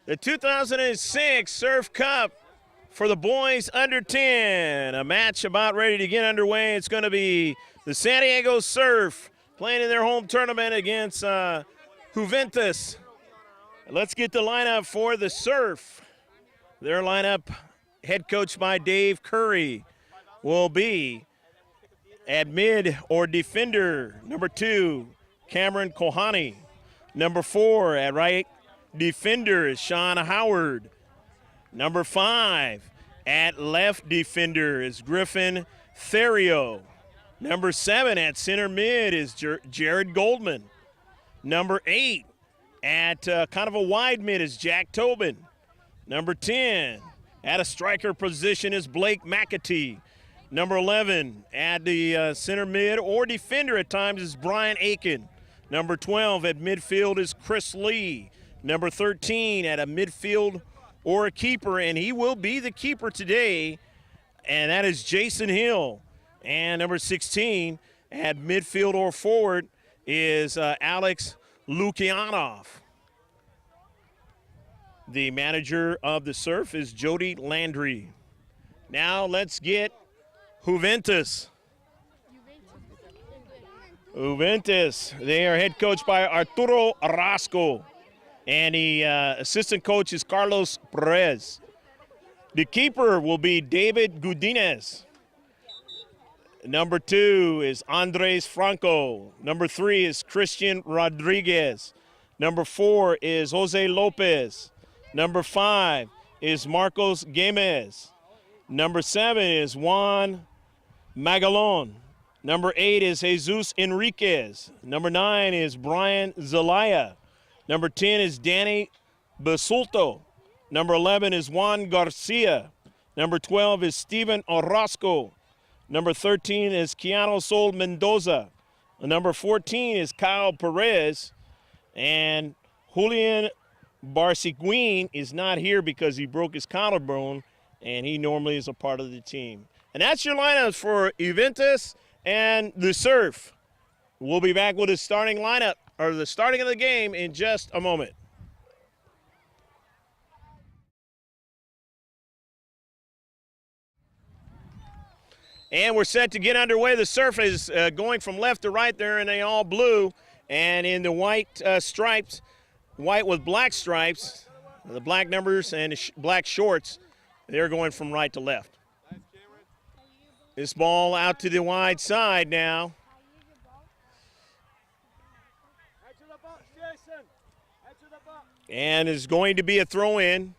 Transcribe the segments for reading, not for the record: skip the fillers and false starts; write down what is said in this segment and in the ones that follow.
The 2006 Surf Cup for the boys under 10. A match about ready to get underway. It's going to be the San Diego Surf playing in their home tournament against Juventus. Let's get the lineup for the Surf. Their lineup, head coached by Dave Curry, will be at mid or defender, number 2, Cameron Kohani. Number 4 at right defender is Sean Howard. Number 5 at left defender is Griffin Therio. Number 7 at center mid is Jared Goldman. Number 8 at kind of a wide mid is Jack Tobin. Number 10 at a striker position is Blake McAtee. Number 11 at the center mid or defender at times is Brian Aiken. Number 12 at midfield is Chris Lee. Number 13 at a midfield or a keeper, and he will be the keeper today, and that is Jason Hill. And number 16 at midfield or forward is Alex Lukianov. The manager of the Surf is Jody Landry. Now let's get Juventus. Juventus, they are head coached by Arturo Orozco, and the assistant coach is Carlos Perez. The keeper will be David Gudinez. Number 2 is Andres Franco. Number 3 is Christian Rodriguez. Number 4 is Jose Lopez. Number 5 is Marcos Gomez. Number 7 is Juan Magalon. Number 8 is Jesus Enriquez. Number 9 is Brian Zelaya. Number 10 is Danny Basulto. Number 11 is Juan Garcia. Number 12 is Steven Orozco. Number 13 is Keanu Sol Mendoza. Number 14 is Kyle Perez. And Julian Barciguin is not here because he broke his collarbone, and he normally is a part of the team. And that's your lineups for Juventus and the Surf. We'll be back with the starting lineup, or the starting of the game, in just a moment. And we're set to get underway. The Surf is going from left to right there, and they all blue. And in the white stripes, white with black stripes, the black numbers and the black shorts, they're going from right to left. This ball out to the wide side now. And is going to be a throw-in.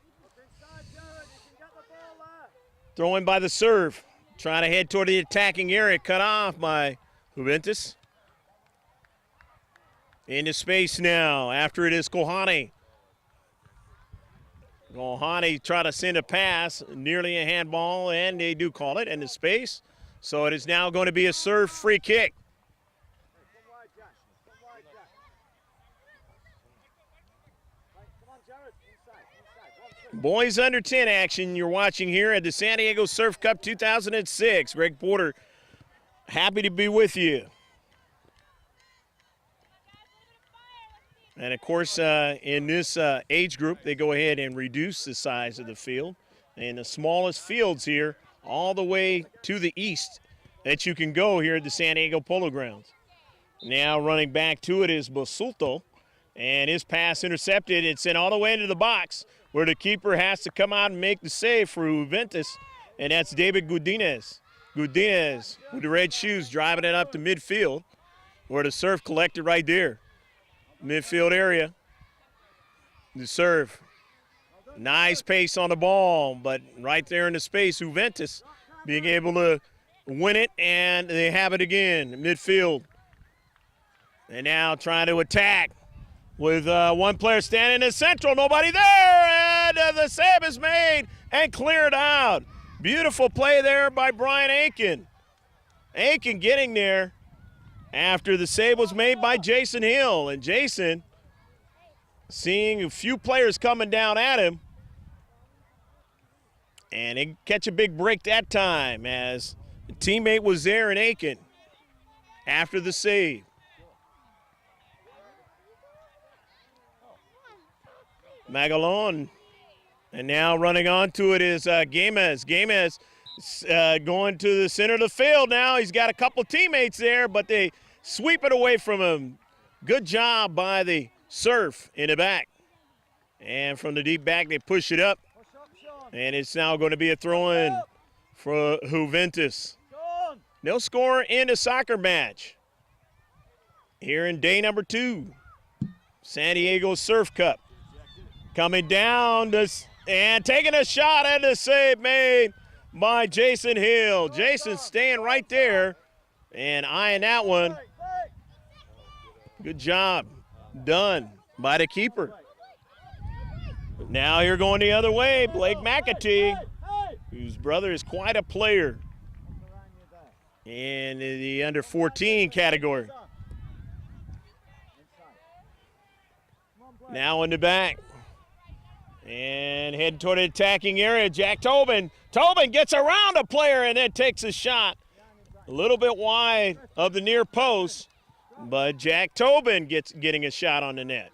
Throw-in by the Surf. Trying to head toward the attacking area, cut off by Juventus. Into space now. After it is Kohani. Kohani try to send a pass, nearly a handball, and they do call it into space. So it is now going to be a Surf free kick. Boys under 10 action you're watching here at the San Diego Surf Cup 2006. Greg Porter, happy to be with you. And, of course, in this age group, they go ahead and reduce the size of the field. And the smallest fields here all the way to the east that you can go here at the San Diego Polo Grounds. Now running back to it is Basulto. And his pass intercepted. It's sent all the way into the box where the keeper has to come out and make the save for Juventus, and that's David Gudinez. Gudinez with the red shoes driving it up to midfield where the Surf collected right there. Midfield area. The Surf. Nice pace on the ball, but right there in the space, Juventus being able to win it, and they have it again, midfield. And now trying to attack with one player standing in central, nobody there, and the save is made and cleared out. Beautiful play there by Brian Aiken. Aiken getting there after the save was made by Jason Hill, and Jason seeing a few players coming down at him, and he catch a big break that time as a teammate was there in Aiken after the save. Magalon And now running onto it is Gamez. Gamez going to the center of the field now. He's got a couple teammates there, but they sweep it away from him. Good job by the Surf in the back. And from the deep back, they push it up. And it's now going to be a throw-in for Juventus. No score in the soccer match here in day number 2. San Diego Surf Cup. Coming down and taking a shot and a save made by Jason Hill. Jason staying right there and eyeing that one. Good job done by the keeper. Now here going the other way, Blake McAtee, whose brother is quite a player in the under 14 category. Now in the back. And heading toward the attacking area, Jack Tobin. Tobin gets around a player and then takes a shot. A little bit wide of the near post, but Jack Tobin getting a shot on the net.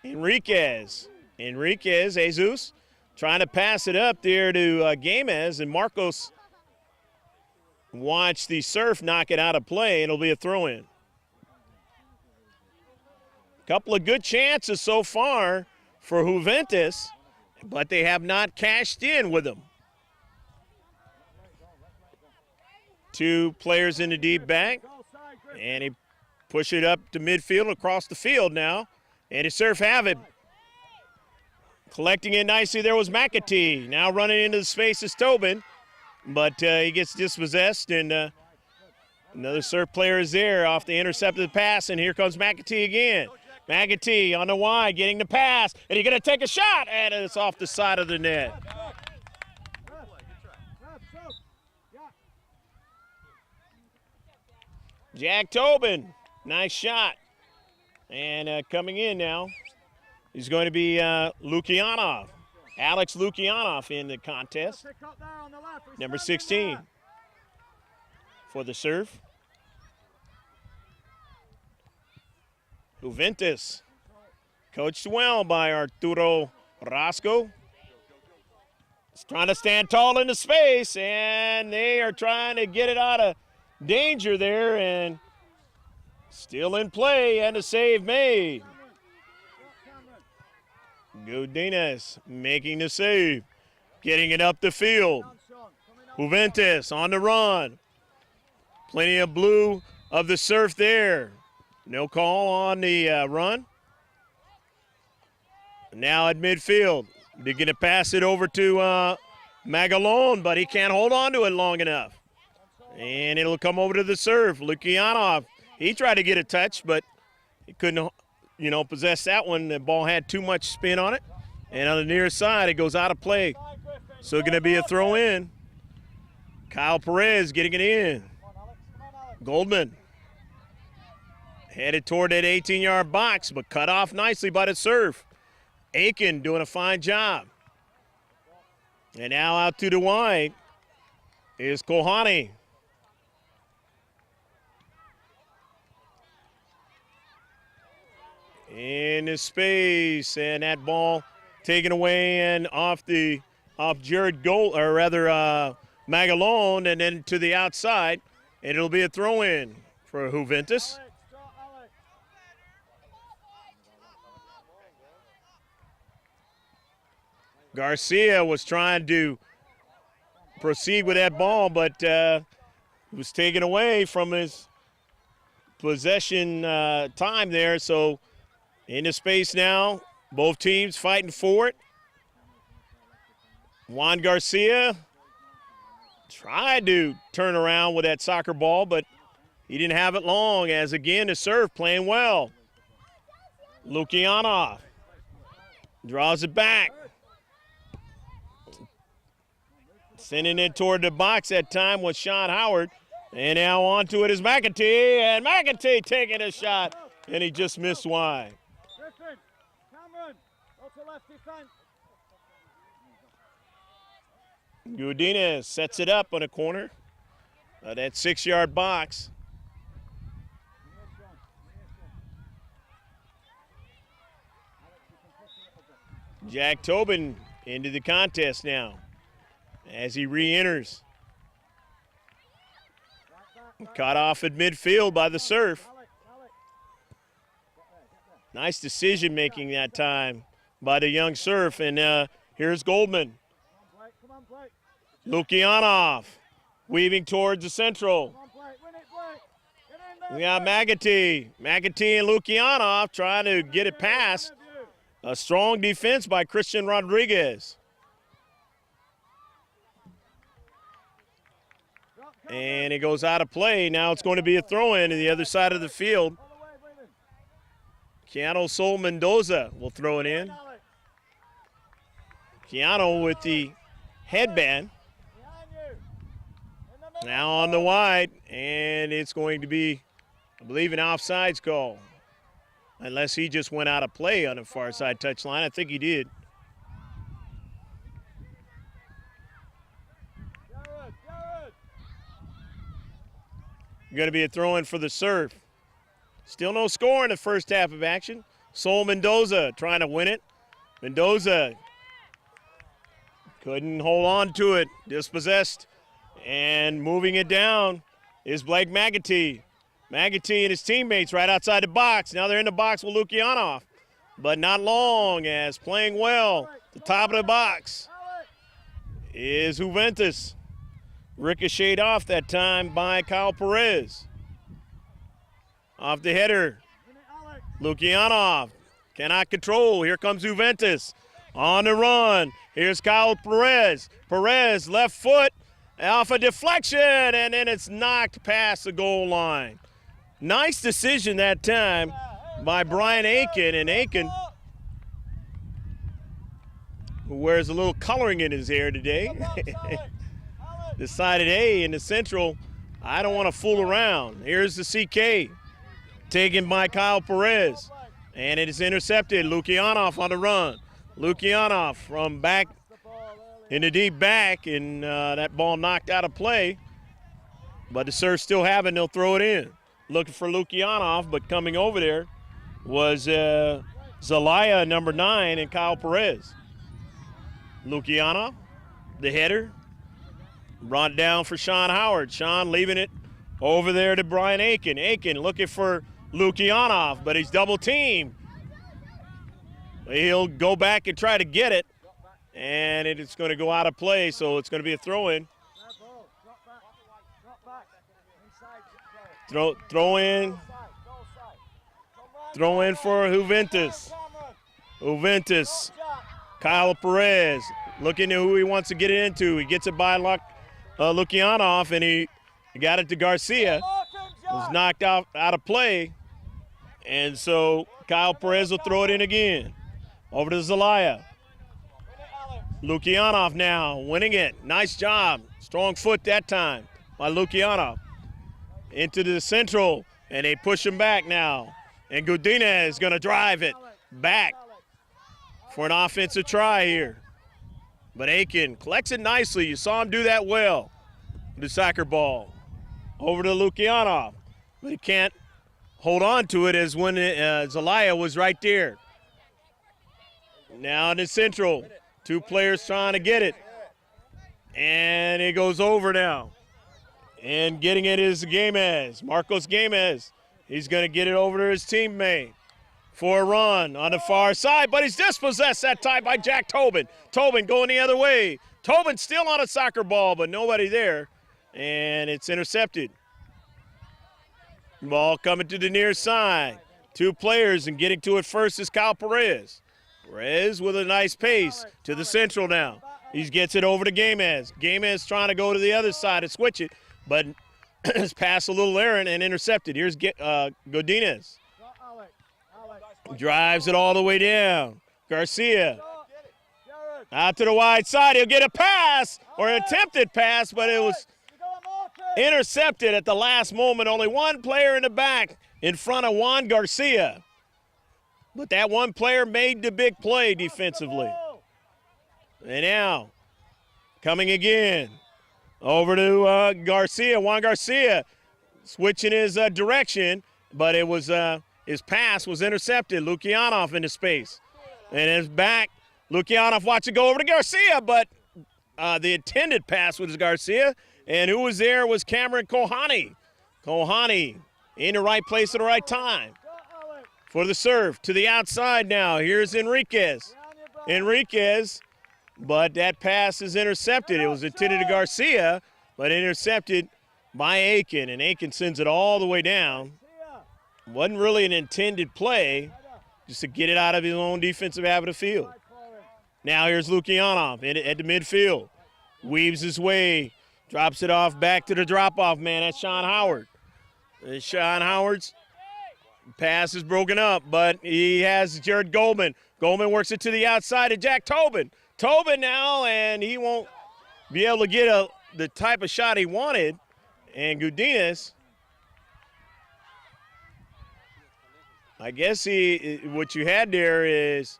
Enriquez, Jesus, trying to pass it up there to Gamez, and Marcos watch the Surf knock it out of play, and it'll be a throw-in. Couple of good chances so far for Juventus, but they have not cashed in with them. 2 players in the deep back, and he push it up to midfield across the field now, and the Surf have it. Collecting it nicely there was McAtee. Now running into the space is Tobin, but he gets dispossessed, and another Surf player is there off the intercepted pass, and here comes McAtee again. McAtee on the wide, getting the pass, and he's going to take a shot, and it's off the side of the net. Jack Tobin, nice shot. And coming in now is going to be Lukianov, Alex Lukianov in the contest, number 16 for the Surf. Juventus, coached well by Arturo Roscoe. He's trying to stand tall in the space, and they are trying to get it out of danger there, and still in play, and a save made. Godinez making the save, getting it up the field. Juventus on the run. Plenty of blue of the Surf there. No call on the run. Now at midfield. They're going to pass it over to Magalone, but he can't hold on to it long enough. And it'll come over to the Surf. Lukianov, he tried to get a touch, but he couldn't, possess that one. The ball had too much spin on it. And on the near side, it goes out of play. So going to be a throw in. Kyle Perez getting it in. Goldman headed toward that 18-yard box, but cut off nicely by the Surf. Aiken doing a fine job. And now out to the wide is Kohani. In the space, and that ball taken away and off Jared Gold, or rather Magalone, and then to the outside, and it'll be a throw-in for Juventus. Garcia was trying to proceed with that ball, but it was taken away from his possession time there. So in the space now, both teams fighting for it. Juan Garcia tried to turn around with that soccer ball, but he didn't have it long, as again the Surf playing well. Lukianov draws it back. Sending it toward the box that time was Sean Howard. And now onto it is McAtee, and McAtee taking a shot, and he just missed wide. Godinez sets it up on a corner of that 6-yard box. Jack Tobin into the contest now as he re-enters. Caught off at midfield by the Surf. Nice decision making that time by the young Surf. And here's Goldman. Lukianov weaving towards the central. We got McAtee. McAtee and Lukianov trying to get it past. A strong defense by Christian Rodriguez. And it goes out of play. Now it's going to be a throw-in to the other side of the field. Keanu Sol Mendoza will throw it in. Keanu with the headband. Now on the wide, and it's going to be, I believe, an offsides call. Unless he just went out of play on the far side touchline. I think he did. Going to be a throw-in for the Surf. Still no score in the first half of action. Sol Mendoza trying to win it. Mendoza couldn't hold on to it. Dispossessed. And moving it down is Blake McAtee. McAtee and his teammates right outside the box. Now they're in the box with Lukianov. But not long, as playing well. The top of the box is Juventus. Ricocheted off that time by Kyle Perez. Off the header. Lukianov cannot control. Here comes Juventus on the run. Here's Kyle Perez. Perez left foot off a deflection, and then it's knocked past the goal line. Nice decision that time by Brian Aiken, and Aiken, who wears a little coloring in his hair today, decided, hey, in the central, I don't want to fool around. Here's the CK, taken by Kyle Perez, and it is intercepted. Lukianov on the run. Lukianov from back in the deep back, and that ball knocked out of play. But the Surf still have it, and they'll throw it in. Looking for Lukianov, but coming over there was Zelaya, number 9, and Kyle Perez. Lukianov, the header, brought down for Sean Howard. Sean leaving it over there to Brian Aiken. Aiken looking for Lukianov, but he's double teamed. He'll go back and try to get it, and it's going to go out of play, so it's going to be a throw-in. Throw in for Juventus. Juventus, Kyle Perez looking at who he wants to get it into. He gets it by Lukianov, and he got it to Garcia. Was knocked out of play, and so Kyle Perez will throw it in again. Over to Zelaya. Lukianov now winning it. Nice job. Strong foot that time by Lukianov. Into the central, and they push him back now. And Godinez is going to drive it back for an offensive try here. But Aiken collects it nicely. You saw him do that well. The soccer ball. Over to Lukianov. But he can't hold on to it as when Zelaya was right there. Now in the central. Two players trying to get it. And it goes over now. And getting it is Gamez, Marcos Gamez. He's going to get it over to his teammate for a run on the far side, but he's dispossessed that time by Jack Tobin. Tobin going the other way. Tobin still on a soccer ball, but nobody there, and it's intercepted. Ball coming to the near side. Two players, and getting to it first is Kyle Perez. Perez with a nice pace to the central now. He gets it over to Gamez. Gamez trying to go to the other side and switch it, but it's passed a little errant and intercepted. Here's Godinez. Drives it all the way down. Garcia. Out to the wide side. He'll get a pass, or an attempted pass, but it was intercepted at the last moment. Only one player in the back in front of Juan Garcia. But that one player made the big play defensively. And now, coming again. Over to Garcia. Juan Garcia switching his direction, but it was his pass was intercepted. Lukianov into space. And it's back Lukianov watch it go over to Garcia, but the intended pass was Garcia, and who was there was Cameron Kohani. Kohani in the right place at the right time for the serve to the outside now. Here's Enriquez. Enriquez, but that pass is intercepted. It was intended to Garcia, but intercepted by Aiken, and Aiken sends it all the way down. Wasn't really an intended play, just to get it out of his own defensive half of the field. Now here's Lukianov at the midfield. Weaves his way, drops it off back to the drop-off man. That's Sean Howard. And Sean Howard's pass is broken up, but he has Jared Goldman. Goldman works it to the outside to Jack Tobin. Tobin now, and he won't be able to get the type of shot he wanted. And Gudinas, I guess what you had there is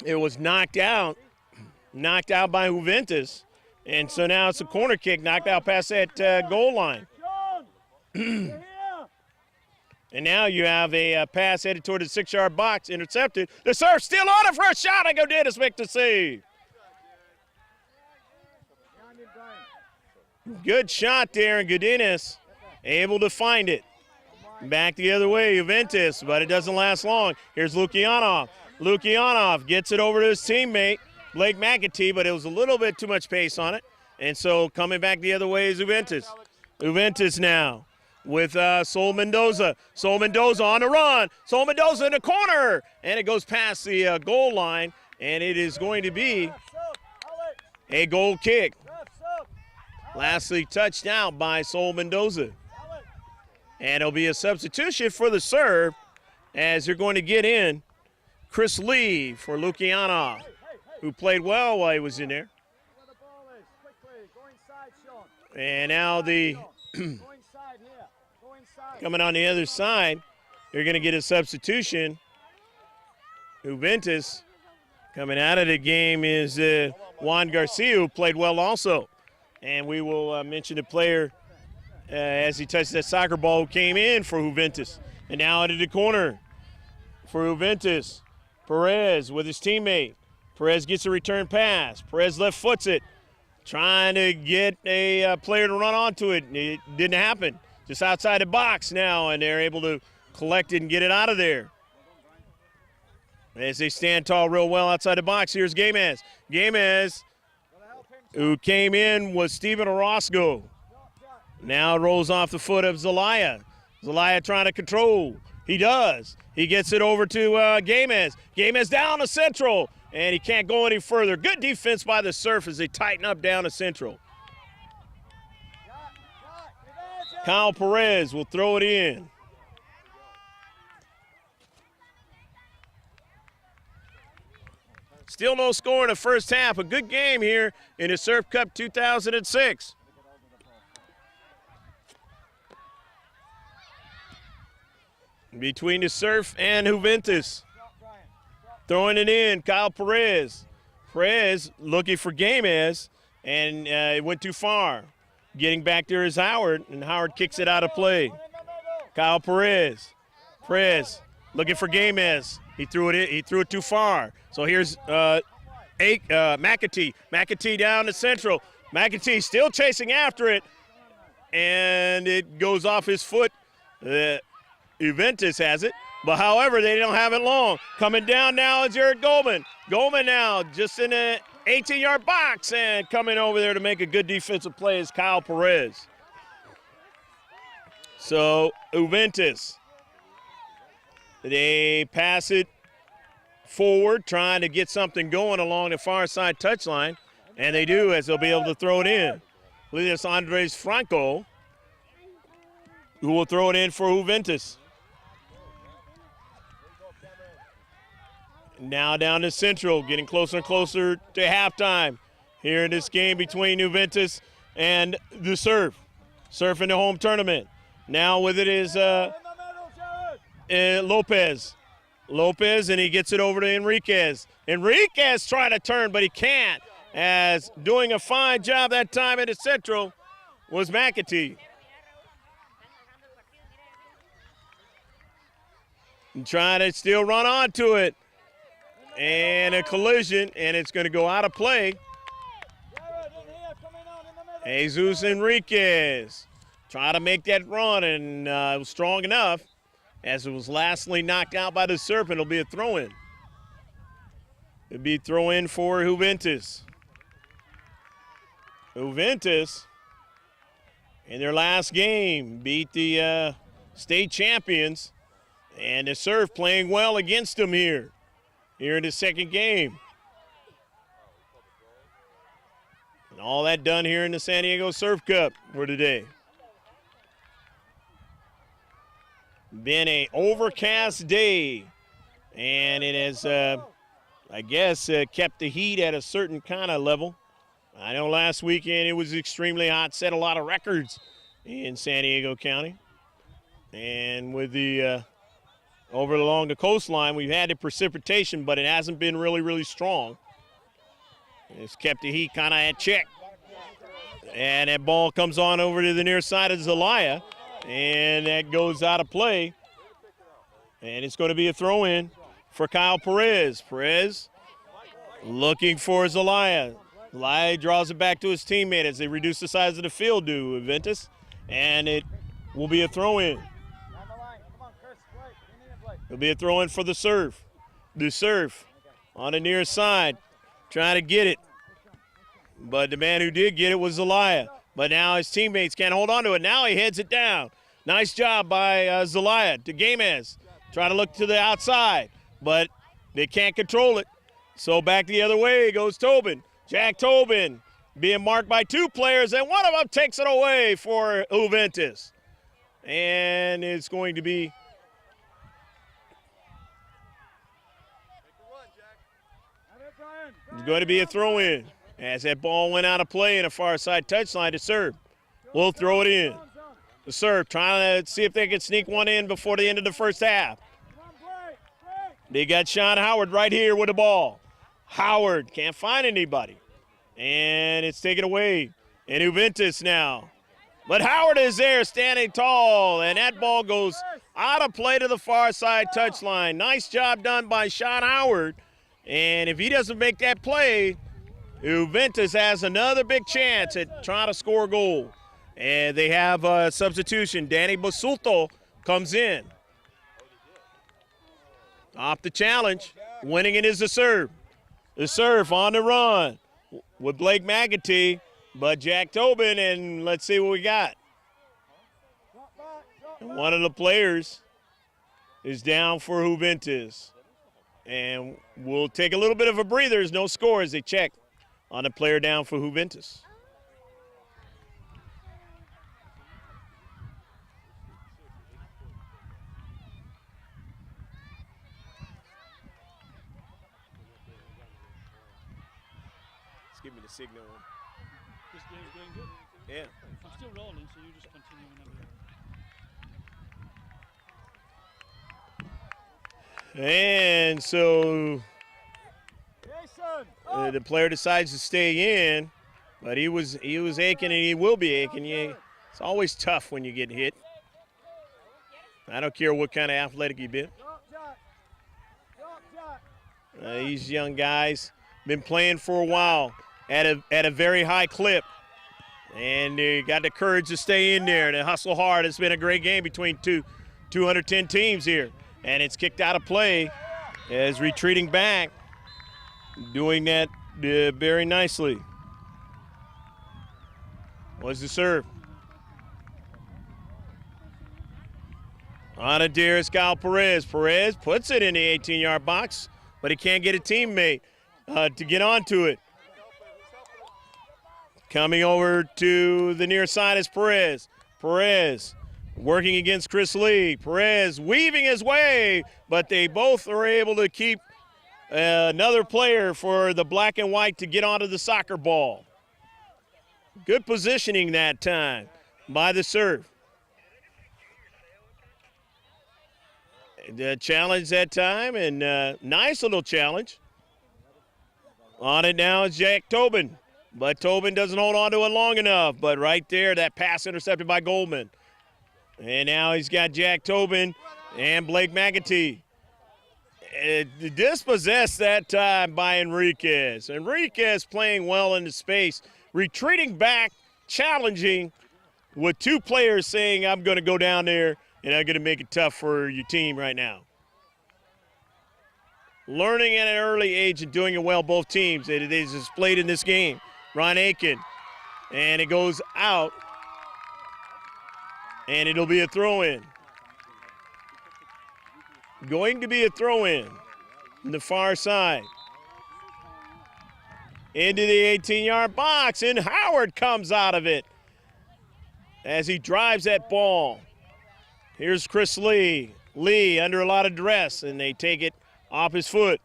it was knocked out by Juventus. And so now it's a corner kick, knocked out past that goal line. And now you have a pass headed toward the 6-yard box, intercepted. The serve still on it for a shot, and Gudinas make the save. Good shot there, and Gudinas able to find it. Back the other way, Juventus, but it doesn't last long. Here's Lukianov. Lukianov gets it over to his teammate, Blake McAtee, but it was a little bit too much pace on it. And so coming back the other way is Juventus. Juventus now with Sol Mendoza. Sol Mendoza on the run. Sol Mendoza in the corner. And it goes past the goal line, and it is going to be a goal kick. Lastly touched out by Sol Mendoza. And it'll be a substitution for the serve as they're going to get in Chris Lee for Lukianov, who played well while he was in there. And now coming on the other side, you're going to get a substitution. Juventus coming out of the game is Juan Garcia, who played well also. And we will mention the player as he touched that soccer ball who came in for Juventus. And now into the corner for Juventus. Perez with his teammate. Perez gets a return pass. Perez left foots it. Trying to get a player to run onto it. It didn't happen. Just outside the box now, and they're able to collect it and get it out of there. As they stand tall real well outside the box, here's Gamez. Gamez, who came in, was Steven Orozco. Now rolls off the foot of Zelaya. Zelaya trying to control. He does. He gets it over to Gamez. Gamez down to Central, and he can't go any further. Good defense by the Surf as they tighten up down to Central. Kyle Perez will throw it in. Still no score in the first half. A good game here in the Surf Cup 2006. Between the Surf and Juventus. Throwing it in, Kyle Perez. Perez looking for Gamez, and it went too far. Getting back there is Howard, and Howard kicks it out of play. Kyle Perez. Perez looking for Gamez. He threw it too far. So here's McAtee. McAtee down to Central. McAtee still chasing after it, and it goes off his foot. Juventus has it, but however, they don't have it long. Coming down now is Jared Goldman. Goldman now just in the 18-yard box, and coming over there to make a good defensive play is Kyle Perez. So Juventus, they pass it forward, trying to get something going along the far side touchline, and they do, as they'll be able to throw it in. I believe it's Andres Franco who will throw it in for Juventus. Now down to Central, getting closer and closer to halftime here in this game between Juventus and the Surf. Surf in the home tournament. Now with it is Lopez. Lopez, and he gets it over to Enriquez. Enriquez trying to turn, but he can't, as doing a fine job that time at the Central was McAtee. And trying to still run onto it. And a collision, and it's going to go out of play. Jesus Enriquez trying to make that run, and it was strong enough as it was lastly knocked out by the Serpent. It'll be a throw-in. It'll be a throw-in for Juventus. Juventus, in their last game, beat the state champions, and the Surf playing well against them here in the second game. And all that done here in the San Diego Surf Cup for today. Been a overcast day, and it has, I guess, kept the heat at a certain kind of level. I know last weekend it was extremely hot, set a lot of records in San Diego County. And with the over along the coastline, we've had the precipitation, but it hasn't been really, really strong. It's kept the heat kind of at check. And that ball comes on over to the near side of Zelaya, and that goes out of play. And it's going to be a throw-in for Kyle Perez. Perez looking for Zelaya. Zelaya draws it back to his teammate as they reduce the size of the field to Juventus, and it will be a throw-in. It'll be a throw-in for the Surf. The Surf on the near side, trying to get it. But the man who did get it was Zelaya. But now his teammates can't hold on to it. Now he heads it down. Nice job by Zelaya to Gamez. Trying to look to the outside, but they can't control it. So back the other way goes Tobin. Jack Tobin being marked by two players, and one of them takes it away for Juventus. And it's going to be a throw-in as that ball went out of play in a far side touchline to Serve. We'll throw it in. The Serve trying to see if they can sneak one in before the end of the first half. They got Sean Howard right here with the ball. Howard can't find anybody. And it's taken away. And Juventus now. But Howard is there standing tall, and that ball goes out of play to the far side touchline. Nice job done by Sean Howard. And if he doesn't make that play, Juventus has another big chance at trying to score a goal. And they have a substitution. Danny Basulto comes in. Off the challenge. Winning it is the Serve. The Serve on the run with Blake McAtee, but Jack Tobin, and let's see what we got. One of the players is down for Juventus. And we'll take a little bit of a breather. There's no score as they check on the player down for Juventus. Just give me the signal. This game's going good? Yeah. I'm still rolling, so you just continue whenever. And so the player decides to stay in, but he was aching, and he will be aching. It's always tough when you get hit. I don't care what kind of athletic you've been. These young guys been playing for a while at a very high clip, and they got the courage to stay in there and to hustle hard. It's been a great game between 210 teams here, and it's kicked out of play as retreating back, doing that very nicely. Was the serve. On a Darius Kyle Perez. Perez puts it in the 18-yard box, but he can't get a teammate to get onto it. Coming over to the near side is Perez. Perez working against Chris Lee. Perez weaving his way, but they both are able to keep another player for the black and white to get onto the soccer ball. Good positioning that time by the serve. The challenge that time, and nice little challenge. On it now is Jack Tobin, but Tobin doesn't hold on to it long enough. But right there, that pass intercepted by Goldman. And now he's got Jack Tobin and Blake McAtee. Dispossessed that time by Enriquez. Enriquez playing well into space, retreating back, challenging, with two players saying, I'm going to go down there and I'm going to make it tough for your team right now. Learning at an early age and doing it well, both teams. It is displayed in this game. Ron Aiken, and it goes out, and it'll be a throw-in. Going to be a throw-in on the far side. Into the 18-yard box, and Howard comes out of it as he drives that ball. Here's Chris Lee. Lee under a lot of duress, and they take it off his foot.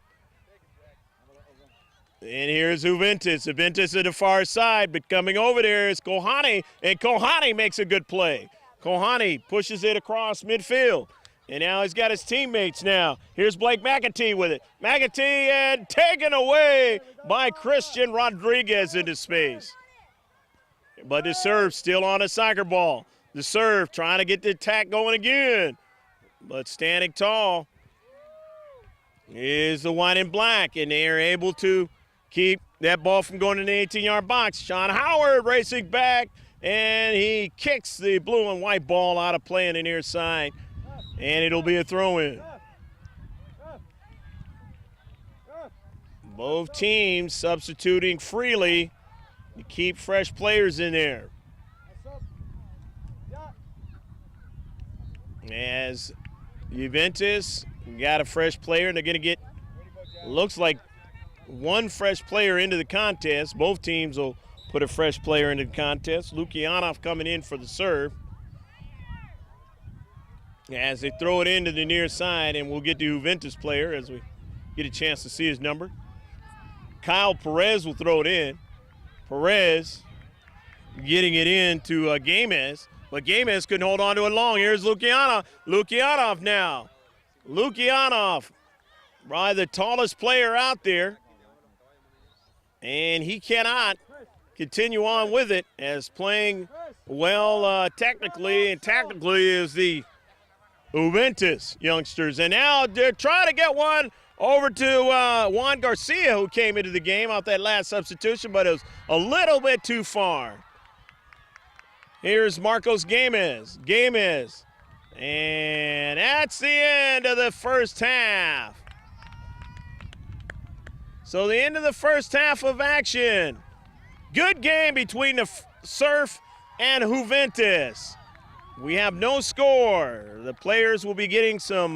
And here's Juventus. Juventus at the far side, but coming over there is Kohani, and Kohani makes a good play. Kohani pushes it across midfield, and now he's got his teammates now. Here's Blake McAtee with it. McAtee and taken away by Christian Rodriguez into space. But the serve still on a soccer ball. The serve trying to get the attack going again. But standing tall is the white and black, and they are able to keep that ball from going in the 18-yard box. Sean Howard racing back, and he kicks the blue and white ball out of play on the near side, and it'll be a throw-in. Both teams substituting freely to keep fresh players in there. As Juventus got a fresh player, and they're going to get, looks like, one fresh player into the contest. Both teams will put a fresh player into the contest. Lukianov coming in for the serve. As they throw it into the near side, and we'll get the Juventus player as we get a chance to see his number. Kyle Perez will throw it in. Perez getting it into Gamez, but Gamez couldn't hold on to it long. Here's Lukianov. Lukianov now. Lukianov, probably the tallest player out there, and he cannot continue on with it as playing well technically and tactically is the Juventus youngsters. And now they're trying to get one over to Juan Garcia, who came into the game off that last substitution, but it was a little bit too far. Here's Marcos Gamez. Gamez. And that's the end of the first half. So the end of the first half of action. Good game between the Surf and Juventus. We have no score. The players will be getting some,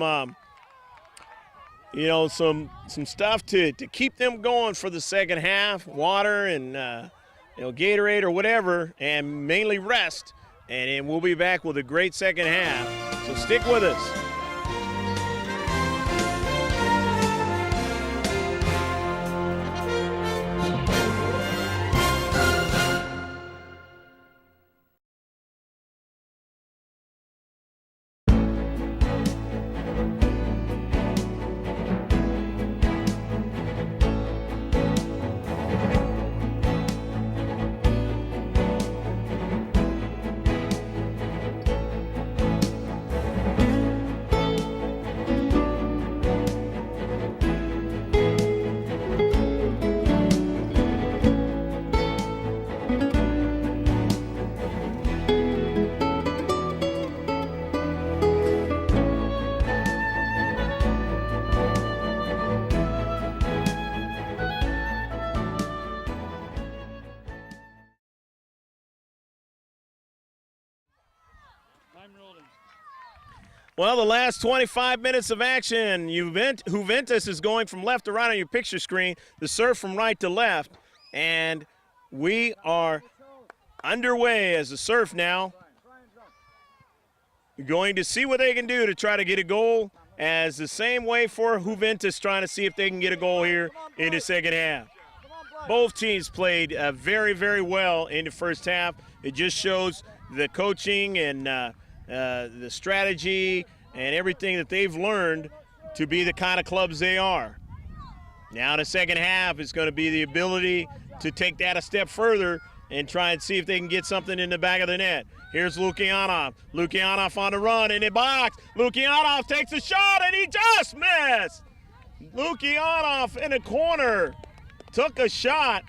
some stuff to keep them going for the second half, water and Gatorade or whatever, and mainly rest. And then we'll be back with a great second half. So stick with us. Well, the last 25 minutes of action, Juventus is going from left to right on your picture screen, the Surf from right to left, and we are underway as the Surf now going to see what they can do to try to get a goal, as the same way for Juventus trying to see if they can get a goal here in the second half. Both teams played very, very well in the first half. It just shows the coaching and the strategy and everything that they've learned to be the kind of clubs they are. Now in the second half, it's going to be the ability to take that a step further and try and see if they can get something in the back of the net. Here's Lukianov. Lukianov on the run in the box. Lukianov takes a shot, and he just missed. Lukianov in the corner took a shot,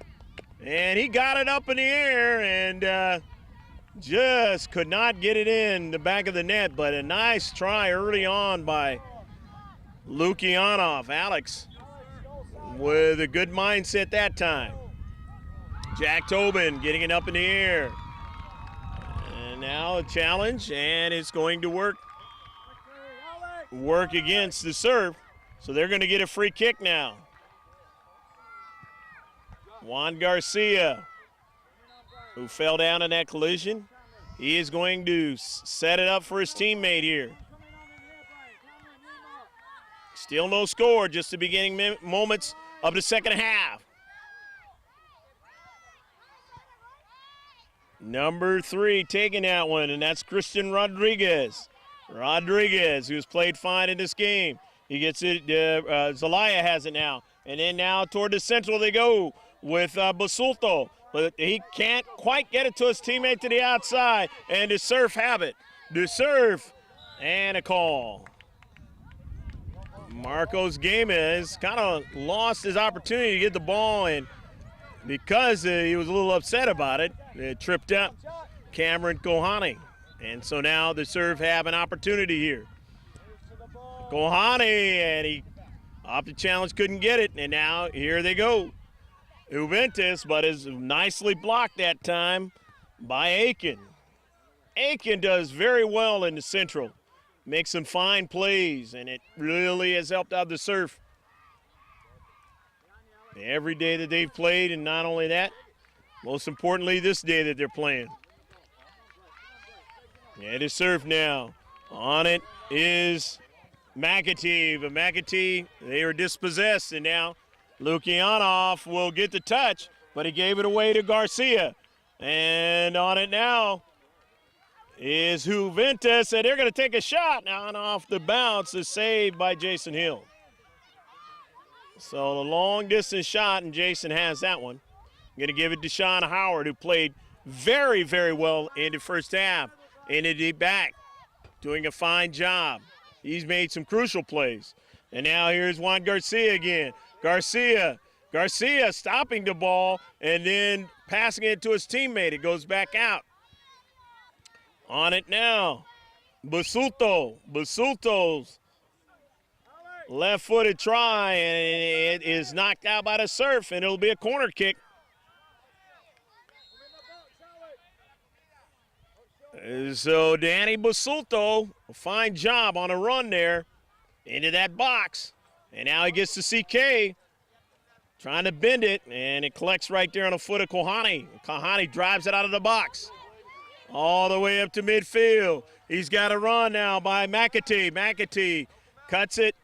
and he got it up in the air and just could not get it in the back of the net, but a nice try early on by Lukianov. Alex with a good mindset that time. Jack Tobin getting it up in the air. And now a challenge, and it's going to work against the serve. So they're going to get a free kick now. Juan Garcia, who fell down in that collision, he is going to set it up for his teammate here. Still no score, just the beginning moments of the second half. Number 3 taking that one, and that's Christian Rodriguez. Rodriguez, who's played fine in this game. He gets it, Zelaya has it now. And then now toward the central they go with Basulto. But he can't quite get it to his teammate to the outside. And the Surf have it. The Surf and a call. Marcos Gamez kind of lost his opportunity to get the ball, and because he was a little upset about it, it tripped up Cameron Kohani. And so now the Surf have an opportunity here. Kohani, and he off the challenge, couldn't get it, and now here they go. Juventus, but is nicely blocked that time by Aiken. Aiken does very well in the central. Makes some fine plays, and it really has helped out the Surf every day that they've played, and not only that, most importantly this day that they're playing. And the Surf now. On it is McAtee, but McAtee, they were dispossessed, and now Lukianov will get the touch, but he gave it away to Garcia. And on it now is Juventus, and they're going to take a shot now, and off the bounce is saved by Jason Hill. So a long-distance shot, and Jason has that one. I'm going to give it to Sean Howard, who played very, very well in the first half. Ended it back, doing a fine job. He's made some crucial plays. And now here's Juan Garcia again. Garcia stopping the ball and then passing it to his teammate. It goes back out. On it now, Basulto's left-footed try, and it is knocked out by the Surf, and it'll be a corner kick. So Danny Basulto, a fine job on a run there into that box. And now he gets to CK, trying to bend it, and it collects right there on the foot of Kohani. Kohani drives it out of the box all the way up to midfield. He's got a run now by McAtee. McAtee cuts it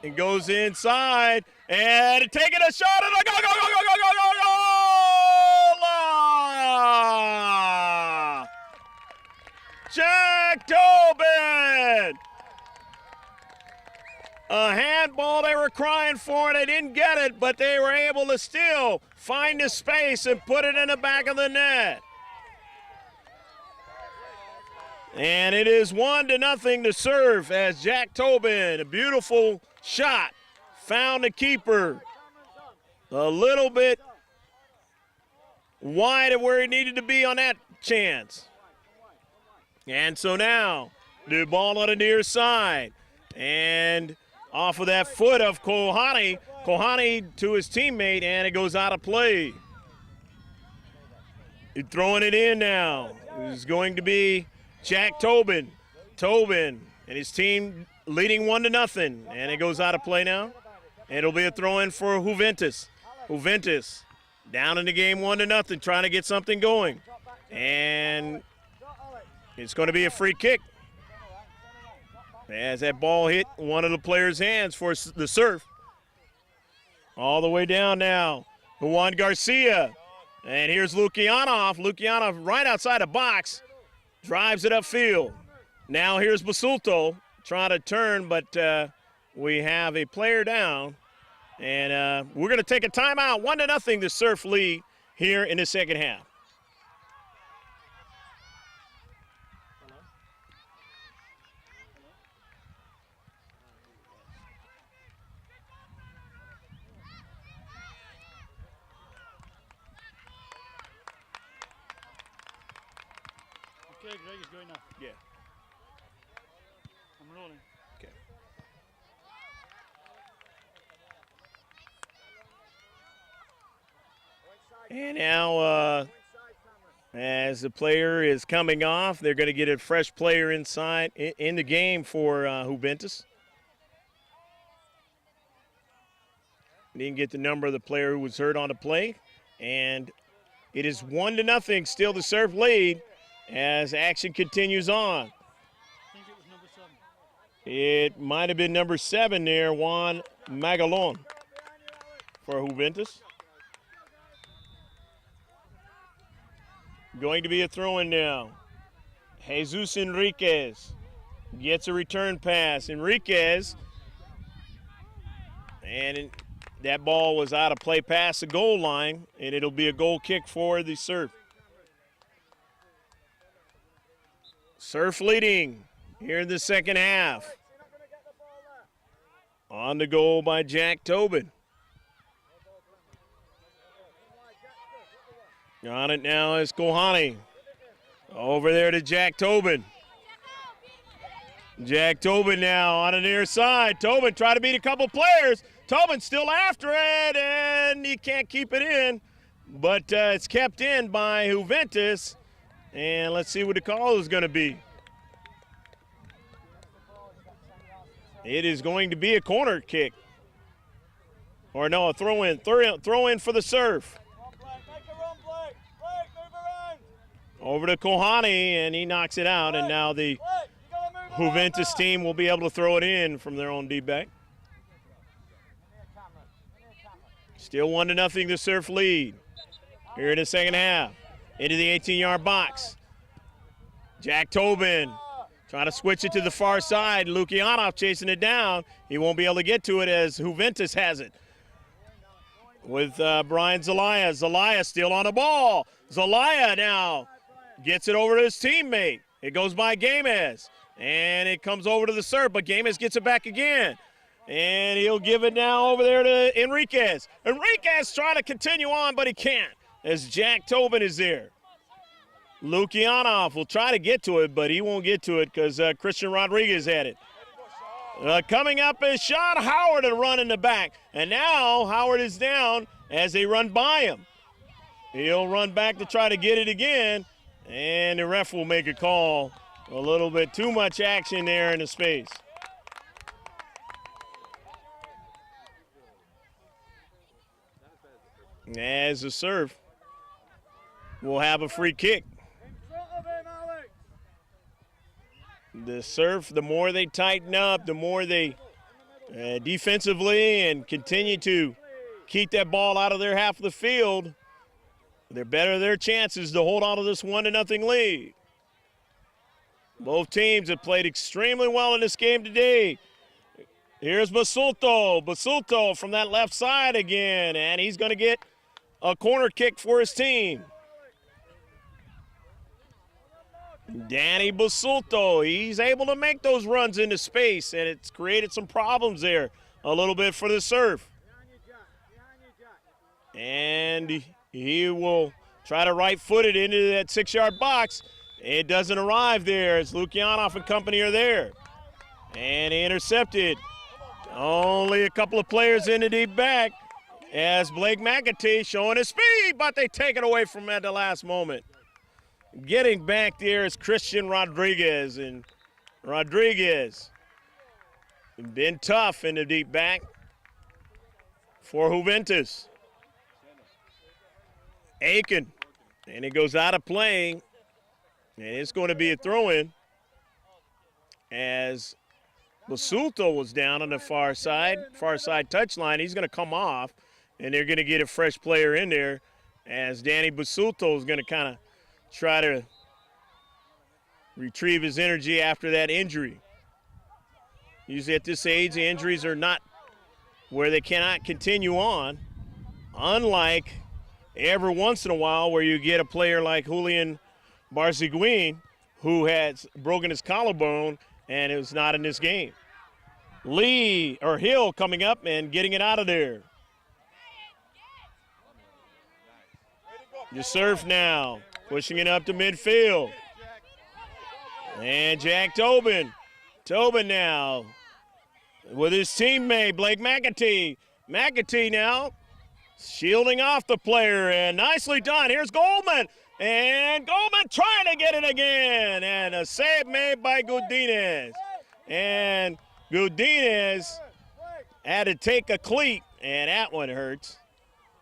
and goes inside, and taking a shot, and a go, go, go, go, go, go, go, go, go! Jack Tobin! A handball they were crying for, and they didn't get it, but they were able to still find the space and put it in the back of the net. And it is 1-0 to Serve as Jack Tobin, a beautiful shot, found the keeper a little bit wide of where he needed to be on that chance. And so now the ball on the near side, and off of that foot of Kohani to his teammate, and it goes out of play. He's throwing it in now. It's going to be Jack Tobin. Tobin and his team leading 1-0, and it goes out of play now. And it'll be a throw-in for Juventus. Juventus down in the game 1-0, trying to get something going. And it's going to be a free kick as that ball hit one of the players' hands for the Surf. All the way down now, Juan Garcia. And here's Lukianov. Lukianov right outside the box, drives it upfield. Now here's Basulto trying to turn, but we have a player down. And we're going to take a timeout. 1-0 the Surf lead here in the second half. Okay, Greg is going now. Yeah. I'm rolling. Okay. And now, as the player is coming off, they're going to get a fresh player inside in the game for Juventus. Didn't get the number of the player who was hurt on the play, and it is 1-0, still the Surf lead as action continues on. I think it was number 7. It might have been number 7 there, Juan Magalon for Juventus. Going to be a throw-in now. Jesus Enriquez gets a return pass. Enriquez, and that ball was out of play past the goal line, and it'll be a goal kick for the Surf. Surf leading here in the second half. On the goal by Jack Tobin. On it now is Kohani. Over there to Jack Tobin. Jack Tobin now on the near side. Tobin trying to beat a couple players. Tobin still after it, and he can't keep it in. But it's kept in by Juventus. And let's see what the call is going to be. It is going to be a corner kick. Or no, a throw-in. Throw-in for the Surf. Over to Kohani, and he knocks it out, and now the Juventus team will be able to throw it in from their own D-back. Still 1-0, the Surf lead here in the second half. Into the 18-yard box. Jack Tobin trying to switch it to the far side. Lukianov chasing it down. He won't be able to get to it as Juventus has it. With Brian Zelaya. Zelaya still on the ball. Zelaya now gets it over to his teammate. It goes by Gamez. And it comes over to the Surf, but Gamez gets it back again. And he'll give it now over there to Enriquez. Enriquez trying to continue on, but he can't as Jack Tobin is there. Lukianov will try to get to it, but he won't get to it because Christian Rodriguez had it. Coming up is Sean Howard to run in the back. And now Howard is down as they run by him. He'll run back to try to get it again, and the ref will make a call. A little bit too much action there in the space. As the Surf will have a free kick. The Surf, the more they tighten up, the more they defensively and continue to keep that ball out of their half of the field, they're better their chances to hold on to this 1-0 lead. Both teams have played extremely well in this game today. Here's Basulto. Basulto from that left side again, and he's going to get a corner kick for his team. Danny Basulto, he's able to make those runs into space, and it's created some problems there a little bit for the Surf. And he will try to right-foot it into that 6-yard box. It doesn't arrive there as Lukianov and company are there. And intercepted. Only a couple of players in the deep back as Blake McAtee showing his speed, but they take it away from him at the last moment. Getting back there is Christian Rodriguez, and Rodriguez been tough in the deep back for Juventus. Aiken, and it goes out of play, and it's going to be a throw-in as Basulto was down on the far side touchline. He's going to come off, and they're going to get a fresh player in there as Danny Basulto is going to kind of try to retrieve his energy after that injury. Usually at this age, the injuries are not where they cannot continue on, unlike every once in a while where you get a player like Julian Barziguin who has broken his collarbone and is not in this game. Hill coming up and getting it out of there. The Surf now pushing it up to midfield. And Jack Tobin. Tobin now with his teammate, Blake McAtee. McAtee now shielding off the player, and nicely done. Here's Goldman. And Goldman trying to get it again. And a save made by Godinez. And Godinez had to take a cleat, and that one hurts.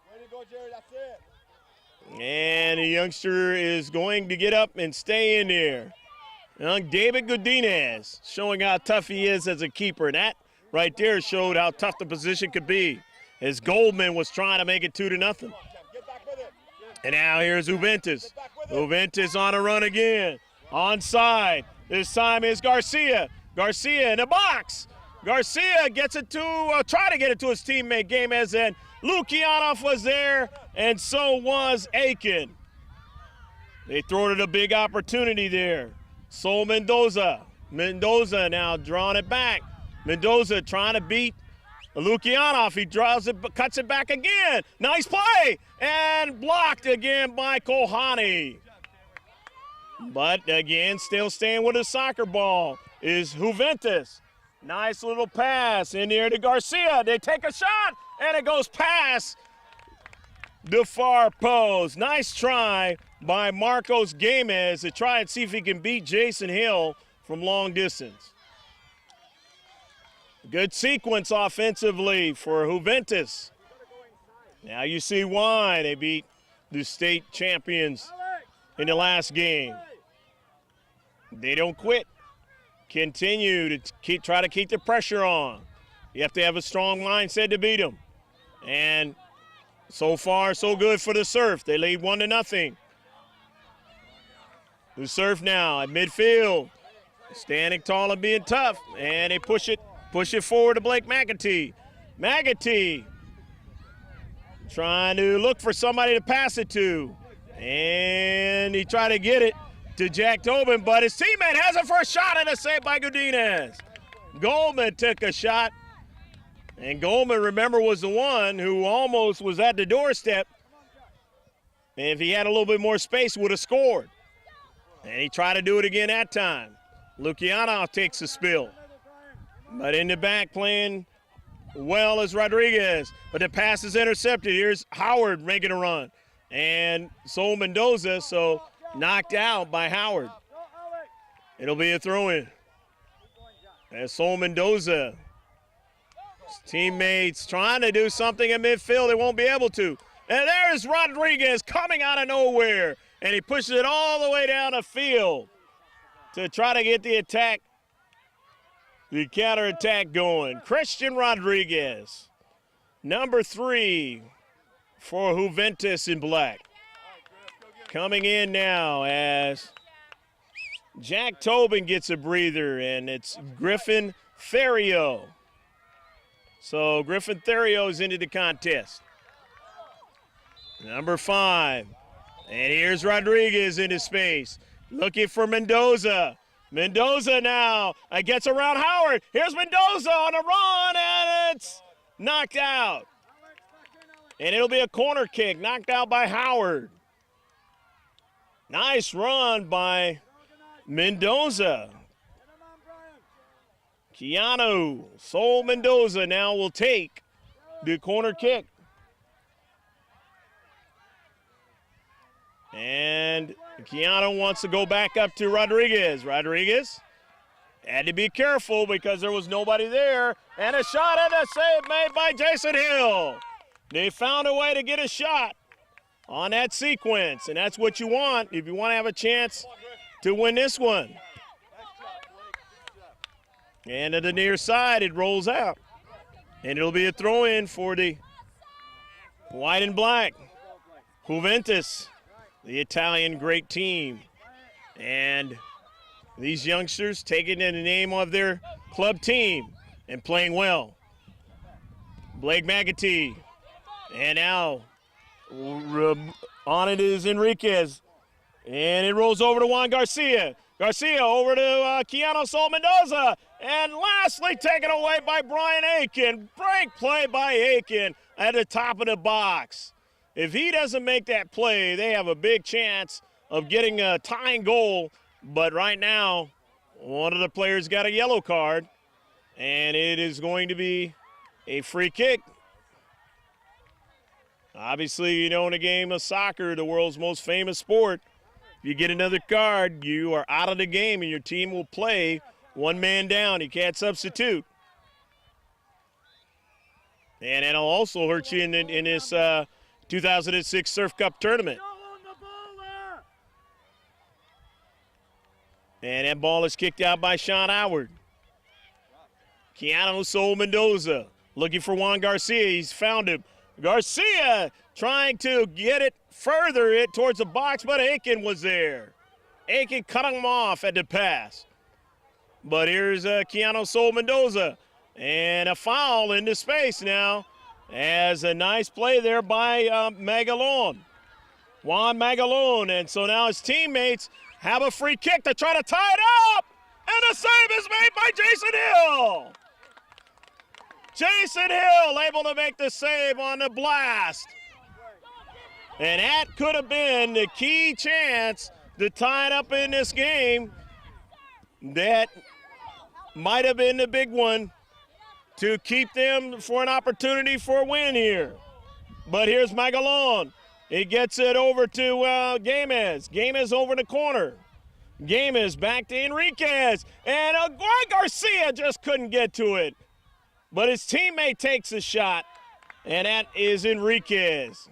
Way to go, Jerry. That's it. And the youngster is going to get up and stay in there. Young David Godinez showing how tough he is as a keeper. And that right there showed how tough the position could be as Goldman was trying to make it 2-0. Get back with it. And now here's Juventus. Juventus on a run again. Onside. This time is Garcia. Garcia in the box. Garcia gets it to, try to get it to his teammate, game as in Lukianov was there, and so was Aiken. They throw it a big opportunity there. Sol Mendoza. Mendoza now drawing it back. Mendoza trying to beat Lukianov. He draws it, cuts it back again. Nice play, and blocked again by Kohani. But again, still staying with the soccer ball is Juventus. Nice little pass in there to Garcia. They take a shot, and it goes past the far post. Nice try by Marcos Gamez to try and see if he can beat Jason Hill from long distance. Good sequence offensively for Juventus. Now you see why they beat the state champions in the last game. They don't quit. Continue to try to keep the pressure on. You have to have a strong mindset to beat them. And so far, so good for the Surf. They lead 1-0. The Surf now at midfield, standing tall and being tough, and they push it forward to Blake McAtee. McAtee trying to look for somebody to pass it to, and he tried to get it to Jack Tobin, but his teammate has it for a shot, and a save by Godinez. Goldman took a shot, and Goldman, remember, was the one who almost was at the doorstep. And if he had a little bit more space, would have scored. And he tried to do it again that time. Lukianov takes a spill. But in the back playing well as Rodriguez. But the pass is intercepted. Here's Howard making a run. And Sol Mendoza, so knocked out by Howard. It'll be a throw-in. As Sol Mendoza, his teammates trying to do something in midfield, they won't be able to. And there's Rodriguez coming out of nowhere. And he pushes it all the way down the field to try to get the attack, the counterattack going. Christian Rodriguez, number 3 for Juventus in black. Coming in now as Jack Tobin gets a breather, and it's Griffin Therio. So Griffin Therio is into the contest. Number 5. And here's Rodriguez in his space, looking for Mendoza. Mendoza now gets around Howard. Here's Mendoza on a run, and it's knocked out. And it'll be a corner kick, knocked out by Howard. Nice run by Mendoza. Keanu, Sol Mendoza now will take the corner kick. And Keanu wants to go back up to Rodriguez. Rodriguez had to be careful because there was nobody there. And a shot and a save made by Jason Hill. They found a way to get a shot on that sequence, and that's what you want if you want to have a chance to win this one. And to the near side, it rolls out. And it'll be a throw-in for the white and black. Juventus, the Italian great team. And these youngsters taking in the name of their club team and playing well. Blake McAtee. And now on it is Enriquez. And it rolls over to Juan Garcia. Garcia over to Keanu Sol Mendoza. And lastly taken away by Brian Aiken. Break play by Aiken at the top of the box. If he doesn't make that play, they have a big chance of getting a tying goal. But right now, One of the players got a yellow card, and it is going to be a free kick. Obviously, you know, in a game of soccer, the world's most famous sport, if you get another card, you are out of the game and your team will play one man down. You can't substitute. And it'll also hurt you in this 2006 Surf Cup tournament. And that ball is kicked out by Sean Howard. Keanu Sol Mendoza looking for Juan Garcia. He's found him. Garcia trying to get it further towards the box, but Aiken was there. Aiken cut him off at the pass. But here's Keanu Sol Mendoza. And a foul into space now as a nice play there by Magalon. Juan Magalon. And so now his teammates have a free kick to try to tie it up. And the save is made by Jason Hill. Jason Hill able to make the save on the blast. And that could have been the key chance to tie it up in this game. That might have been the big one to keep them for an opportunity for a win here. But here's Magalon. He gets it over to Gamez. Gamez over the corner. Gamez back to Enriquez. And Garcia just couldn't get to it. But his teammate takes a shot, and that is Enriquez.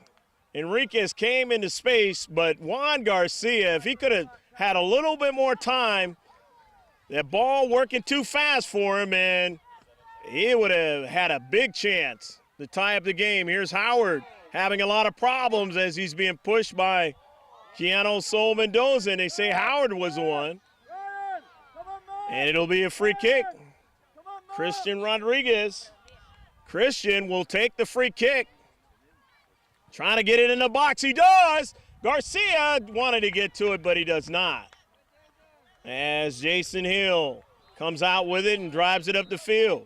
Enriquez came into space, but Juan Garcia, if he could have had a little bit more time, that ball working too fast for him, and he would have had a big chance to tie up the game. Here's Howard having a lot of problems as he's being pushed by Keanu Sol Mendoza, and they say Howard was the one. And it'll be a free kick. Christian Rodriguez. Christian will take the free kick. Trying to get it in the box. He does. Garcia wanted to get to it, but he does not. As Jason Hill comes out with it and drives it up the field.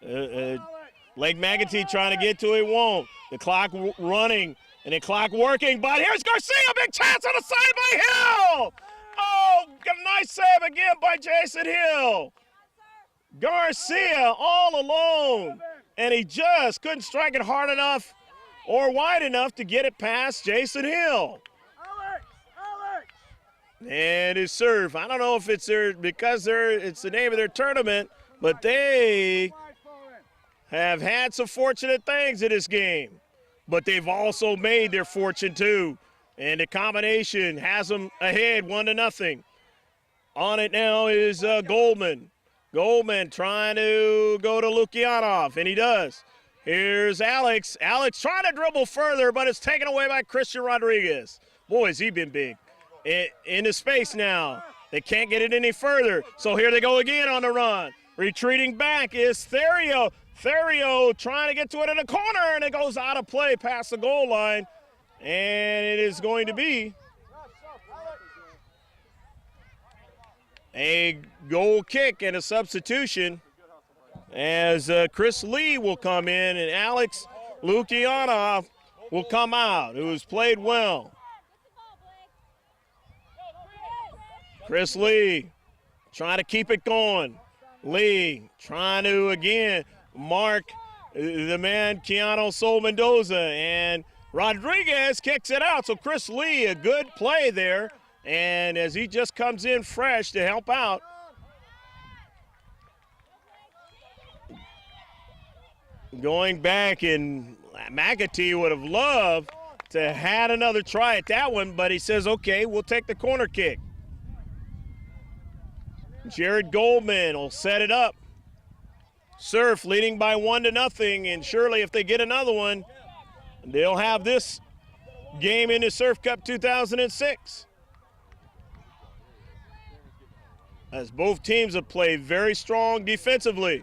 Lake McAtee trying to get to it, won't. The clock running and the clock working, but here's Garcia, big chance on the side by Hill. Oh, a nice save again by Jason Hill. Garcia all alone, and he just couldn't strike it hard enough or wide enough to get it past Jason Hill. Alex. And his serve, I don't know if it's it's the name of their tournament, but they have had some fortunate things in this game. But they've also made their fortune too. And the combination has them ahead 1-0. On it now is Goldman. Goldman trying to go to Lukianov, and he does. Here's Alex. Alex trying to dribble further, but it's taken away by Christian Rodriguez. Boy, has he been big. Into space now. They can't get it any further. So here they go again on the run. Retreating back is Therio. Therio trying to get to it in the corner, and it goes out of play past the goal line. And it is going to be a goal kick and a substitution as Chris Lee will come in and Alex Lukianov will come out, who has played well. Chris Lee trying to keep it going. Lee trying to, again, mark the man Keanu Sol Mendoza, and Rodriguez kicks it out. So Chris Lee, a good play there, and as he just comes in fresh to help out. Going back, and McAtee would have loved to had another try at that one, but he says, okay, we'll take the corner kick. Jared Goldman will set it up. Surf leading by 1-0, and surely if they get another one, they'll have this game in the Surf Cup 2006. As both teams have played very strong defensively.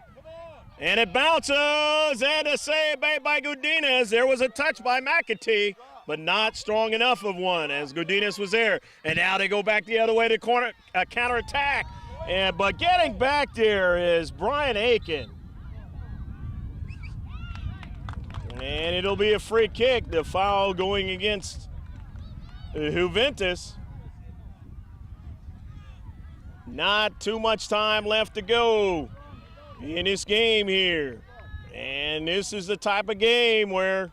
And it bounces, and a save made by Godinez. There was a touch by McAtee, but not strong enough of one as Godinez was there. And now they go back the other way to corner, counterattack. But getting back there is Brian Aiken. And it'll be a free kick, the foul going against Juventus. Not too much time left to go in this game here. And this is the type of game where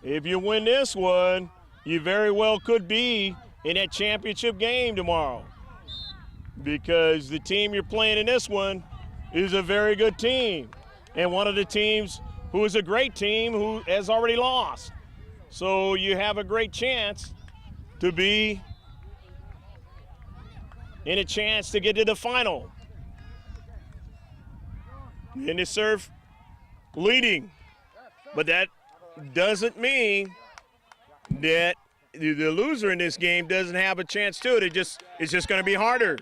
if you win this one, you very well could be in that championship game tomorrow, because the team you're playing in this one is a very good team, and one of the teams who is a great team who has already lost. So you have a great chance to be in a chance to get to the final. And the serve leading, but that doesn't mean that the loser in this game doesn't have a chance to it. It's just going to be harder.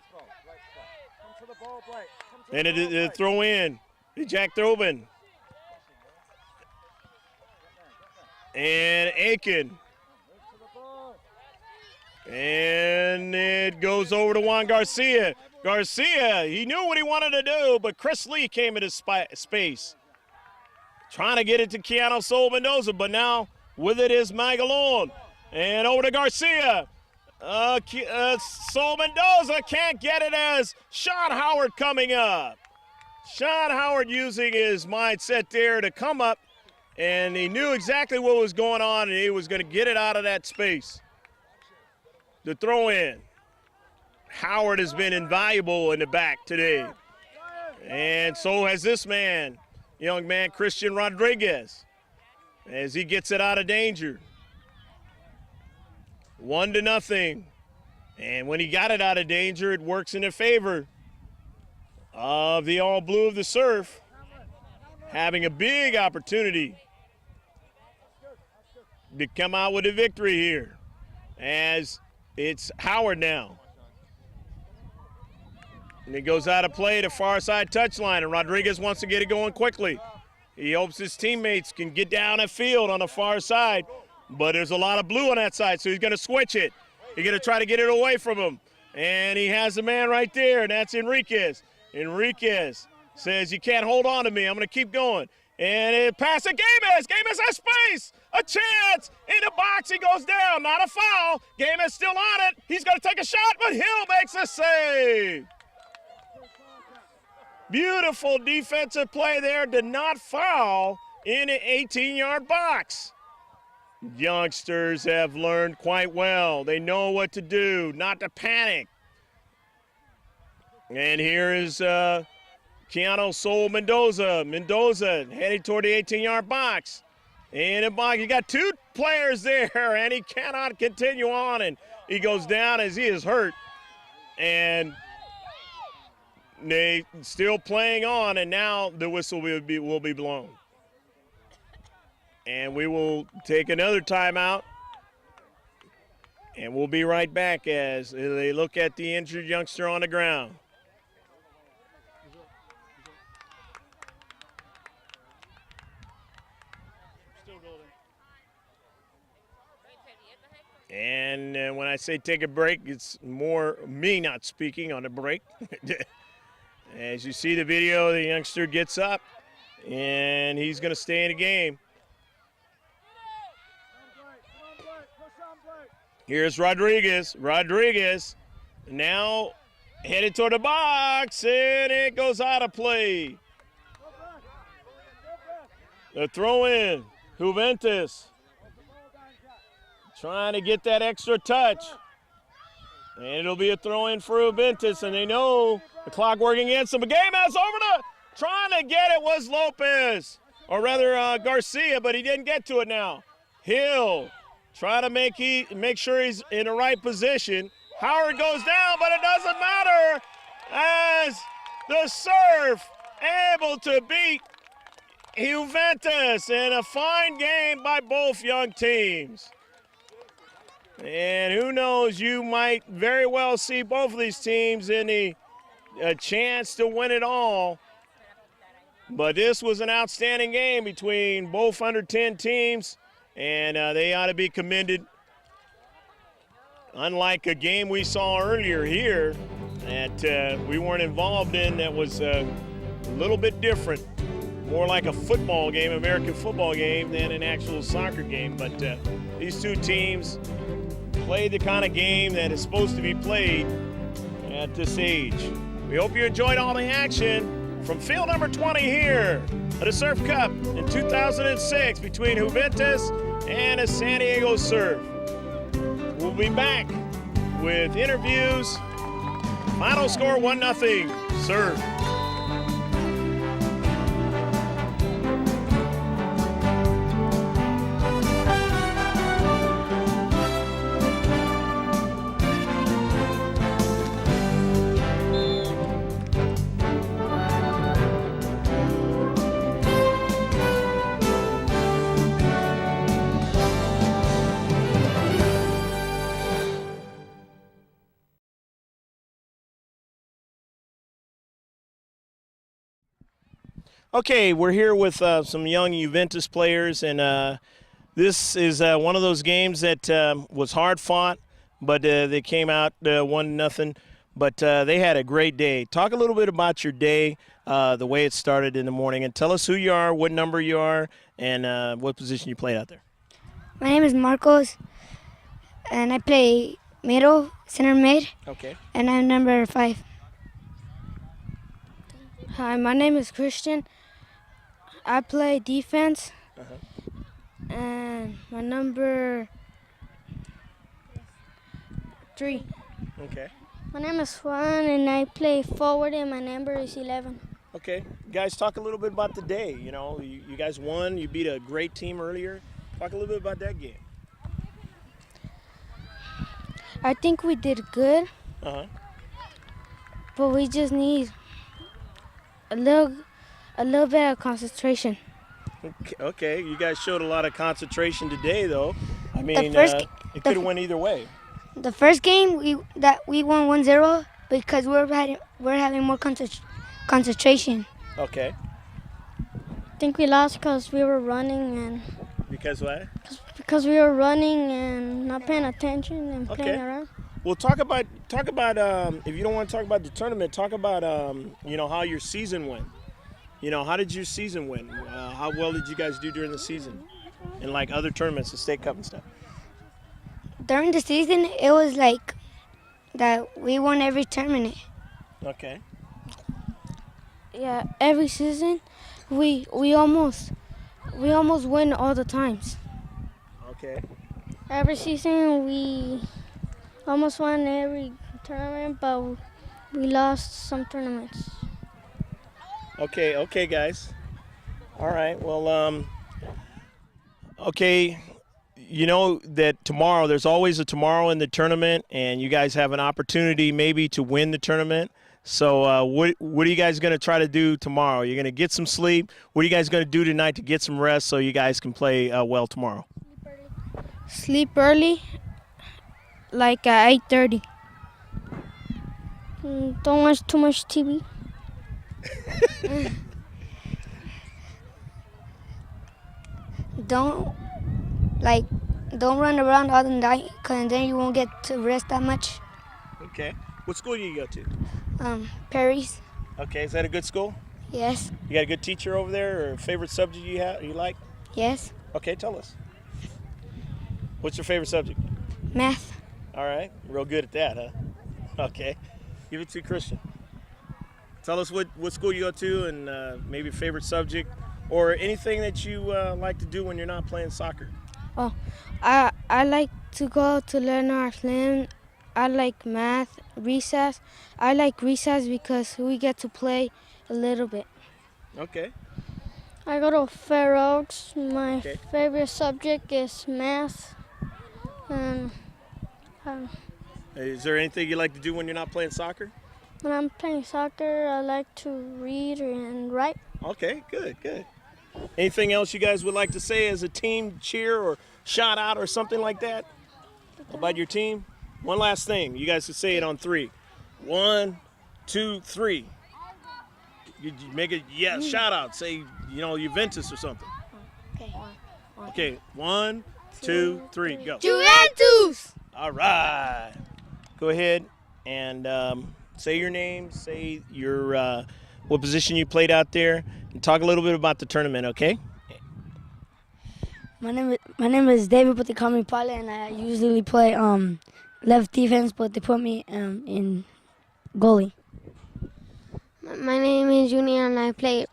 And a throw in, Jack Throbin. And Aiken. And it goes over to Juan Garcia. Garcia, he knew what he wanted to do, but Chris Lee came into space. Trying to get it to Keanu Sol Mendoza, but now with it is Magalon. And over to Garcia. Sol Mendoza can't get it as Sean Howard coming up. Sean Howard using his mindset there to come up, and he knew exactly what was going on, and he was going to get it out of that space. The throw in. Howard has been invaluable in the back today. And so has this man, young man Christian Rodriguez, as he gets it out of danger. 1-0. And when he got it out of danger, it works in the favor of the all blue of the Surf, having a big opportunity to come out with a victory here, as it's Howard now. And it goes out of play to far side touchline, and Rodriguez wants to get it going quickly. He hopes his teammates can get down the field on the far side, but there's a lot of blue on that side, so he's going to switch it. He's going to try to get it away from him. And he has the man right there, and that's Enriquez. Enriquez says, you can't hold on to me. I'm going to keep going. And it passes to Games. Games has space. A chance. In the box, he goes down. Not a foul. Games still on it. He's going to take a shot, but Hill makes a save. Beautiful defensive play there to not foul in an 18-yard box. Youngsters have learned quite well. They know what to do, not to panic. And here is Keanu Sol Mendoza. Mendoza heading toward the 18-yard box. In the box, you got two players there, and he cannot continue on, and he goes down as he is hurt. And they still playing on, and now the whistle will be blown. And we will take another timeout, and we'll be right back as they look at the injured youngster on the ground. And when I say take a break, it's more me not speaking on the break. As you see the video, the youngster gets up, and he's going to stay in the game. Here's Rodriguez. Rodriguez now headed toward the box, and it goes out of play. The throw in. Juventus trying to get that extra touch. And it'll be a throw in for Juventus, and they know the clock working against them. The game has over to trying to get it was Lopez, or rather Garcia, but he didn't get to it now. Hill trying to make sure he's in the right position. Howard goes down, but it doesn't matter as the Surf able to beat Juventus in a fine game by both young teams. And who knows, you might very well see both of these teams in a chance to win it all. But this was an outstanding game between both under-10 teams, and they ought to be commended. Unlike a game we saw earlier here that we weren't involved in, that was a little bit different. More like a football game, American football game, than an actual soccer game. But these two teams played the kind of game that is supposed to be played. at this age. We hope you enjoyed all the action from field number 20 here at the Surf Cup in 2006 between Juventus and a San Diego Surf. We'll be back with interviews. Final score 1-0 Surf. Okay, we're here with some young Juventus players, and this is one of those games that was hard fought, but they came out 1-0. But they had a great day. Talk a little bit about your day, the way it started in the morning, and tell us who you are, what number you are, and what position you played out there. My name is Marcos, and I play middle, center mid, Okay. and I'm number 5. Hi, my name is Christian. I play defense, and my number 3. Okay. My name is Juan, and I play forward, and my number is 11. Okay. Guys, talk a little bit about the day. You know, you guys won. You beat a great team earlier. Talk a little bit about that game. I think we did good, but we just need a little bit of concentration. Okay. You guys showed a lot of concentration today, though. I mean, it could have went either way. The first game we won 1-0 because we're having more concentration. Okay. I think we lost because we were running and Because what? because we were running and not paying attention and playing around. Well, talk about if you don't want to talk about the tournament, talk about how your season went. How did your season went? How well did you guys do during the season, in like other tournaments, the state cup and stuff? During the season, it was like that we won every tournament. Okay. Yeah, every season we almost win all the times. Okay. Every season we almost won every tournament, but we lost some tournaments. Okay, guys. All right. Well, okay. You know that tomorrow, there's always a tomorrow in the tournament, and you guys have an opportunity maybe to win the tournament. So what are you guys going to try to do tomorrow? You're going to get some sleep. What are you guys going to do tonight to get some rest so you guys can play well tomorrow? Sleep early, like at 8:30. Don't watch too much TV. Don't run around all the night, cause then you won't get to rest that much. Okay. What school do you go to? Perry's. Okay. Is that a good school? Yes. You got a good teacher over there, or a favorite subject you like? Yes. Okay, tell us. What's your favorite subject? Math. All right. Real good at that, huh? Okay. Give it to Christian. Tell us what school you go to and maybe favorite subject or anything that you like to do when you're not playing soccer. Oh, I like to go to Leonard Flynn. I like math, recess. I like recess because we get to play a little bit. Okay. I go to Fair Oaks. My favorite subject is math. Is there anything you like to do when you're not playing soccer? When I'm playing soccer, I like to read and write. Okay, good. Anything else you guys would like to say as a team cheer or shout out or something like that about your team? One last thing. You guys can say it on 3. 1, 2, 3. You make it, shout out. Say, Juventus or something. Okay, 1, 2, 3, go. Juventus! All right. Go ahead and say your name, say your what position you played out there, and talk a little bit about the tournament, okay? My name is David, but they call me Pale, and I usually play left defense, but they put me in goalie. My name is Junior, and I play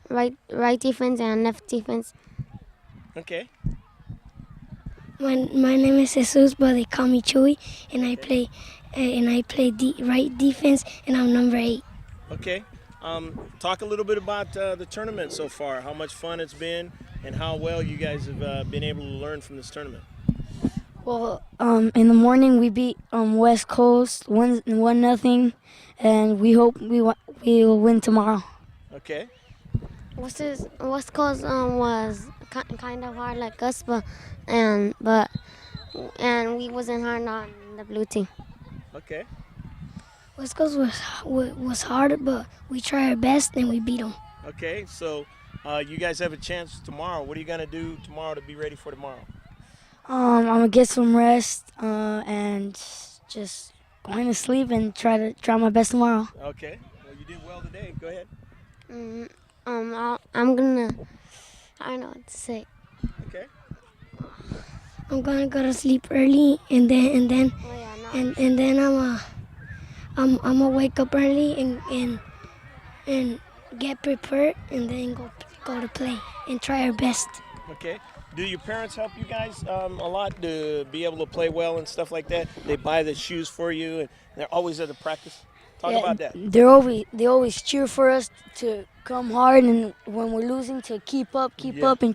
right defense and left defense. Okay. My name is Jesus, but they call me Chewy, and I play right defense, and I'm number 8. Okay. Talk a little bit about the tournament so far, how much fun it's been, and how well you guys have been able to learn from this tournament. Well, in the morning we beat West Coast 1-0, and we hope we will win tomorrow. Okay. West Coast was kind of hard like us, but we wasn't hard on the blue team. Okay. West Coast was hard, but we tried our best and we beat them. Okay. So you guys have a chance tomorrow. What are you gonna do tomorrow to be ready for tomorrow? I'm gonna get some rest and just going to sleep and try my best tomorrow. Okay. Well, you did well today. Go ahead. I'm gonna. I don't know what to say. Okay. I'm gonna go to sleep early, and then Oh yeah, no. and then I'm gonna wake up early and get prepared, and then go to play and try our best. Okay. Do your parents help you guys a lot to be able to play well and stuff like that? They buy the shoes for you, and they're always at the practice. Talk about that. They always cheer for us to come hard, and when we're losing to keep up and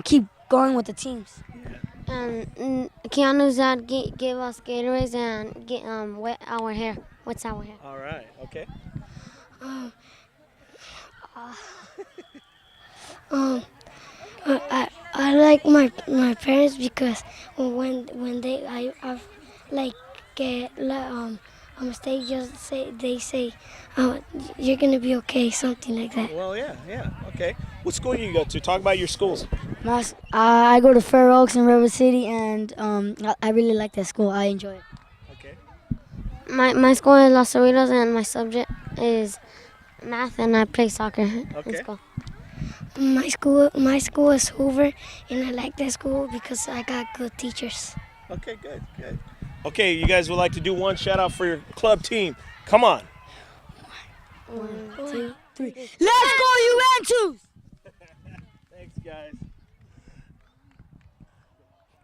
keep going with the teams. And Keanu's dad gave us Gatorades and wet our hair. What's our hair? All right. Okay. I like my parents because when they like get on stage, they say you're gonna be okay, something like that. Well, yeah. Okay. What school do you go to? Talk about your schools. I go to Fair Oaks in River City, and I really like that school. I enjoy it. Okay. My school is Los Cerritos, and my subject is math, and I play soccer in Okay. school. My school is Hoover, and I like that school because I got good teachers. Okay. Good. Okay. You guys would like to do one shout out for your club team. Come on. 1, 2, 3. Let's go Juventus! Thanks, guys.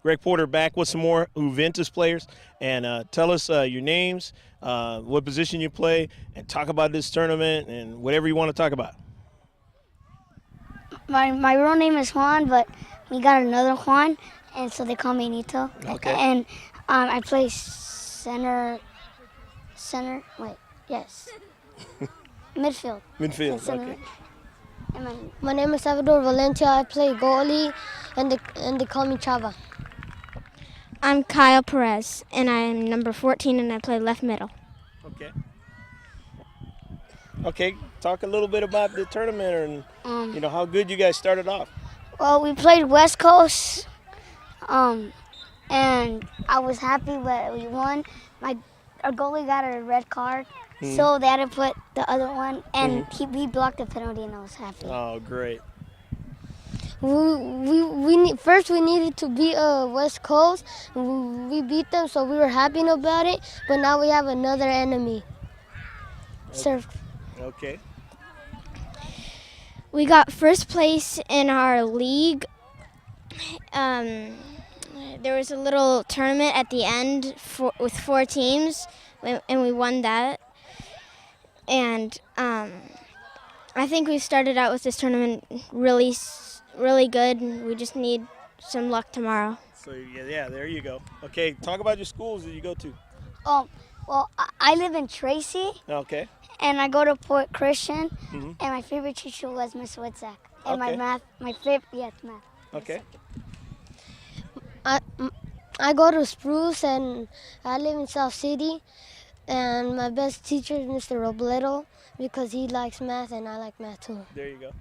Greg Porter back with some more Juventus players. And tell us your names, what position you play, and talk about this tournament and whatever you want to talk about. My real name is Juan, but we got another Juan, and so they call me Nito. Okay. And I play center. Wait, yes. Midfield. Midfield. Center. Okay. And My name is Salvador Valencia. I play goalie, and they call me Chava. I'm Kyle Perez, and I'm number 14, and I play left middle. Okay. Okay. Talk a little bit about the tournament and how good you guys started off. well, we played West Coast, and I was happy that we won. Our goalie got a red card, so they had to put the other one, and he blocked the penalty, and I was happy. Oh, great. First we needed to beat West Coast. We beat them, so we were happy about it. But now we have another enemy. Surf. Okay. We got first place in our league. There was a little tournament at the end with 4 teams, and we won that. And I think we started out with this tournament really good. We just need some luck tomorrow. So yeah, there you go. Okay, talk about your schools that you go to. Well, I live in Tracy, Okay. and I go to Port Christian, Mhm. and my favorite teacher was Miss Witzak. And Okay. my favorite, math. Okay. I go to Spruce, and I live in South City. And my best teacher is Mr. Robledo because he likes math, and I like math too. There you go.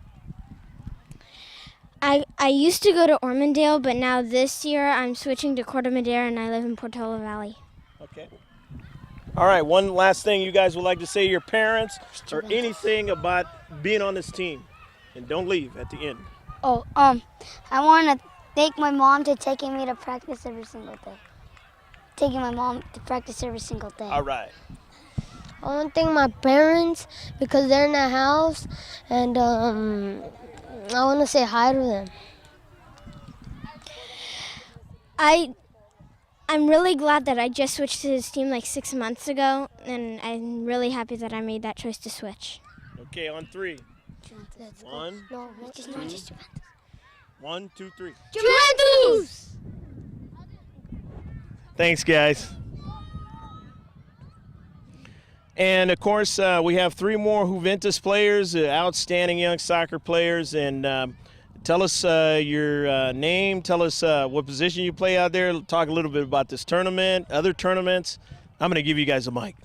I used to go to Ormondale, but now this year I'm switching to Corte Madera, and I live in Portola Valley. Okay. All right, one last thing you guys would like to say to your parents or anything about being on this team. And don't leave at the end. I want to thank my mom for taking me to practice every single day. Taking my mom to practice every single day. All right. I want to thank my parents because they're in the house, and I want to say hi to them. I'm really glad that I just switched to this team like 6 months ago, and I'm really happy that I made that choice to switch. Okay, on 3. Let's go. One, No, just Juventus. 1, 2, 3. Juventus! Thanks, guys. And of course, we have 3 more Juventus players, outstanding young soccer players. And tell us your name. Tell us what position you play out there. Talk a little bit about this tournament, other tournaments. I'm going to give you guys a mic.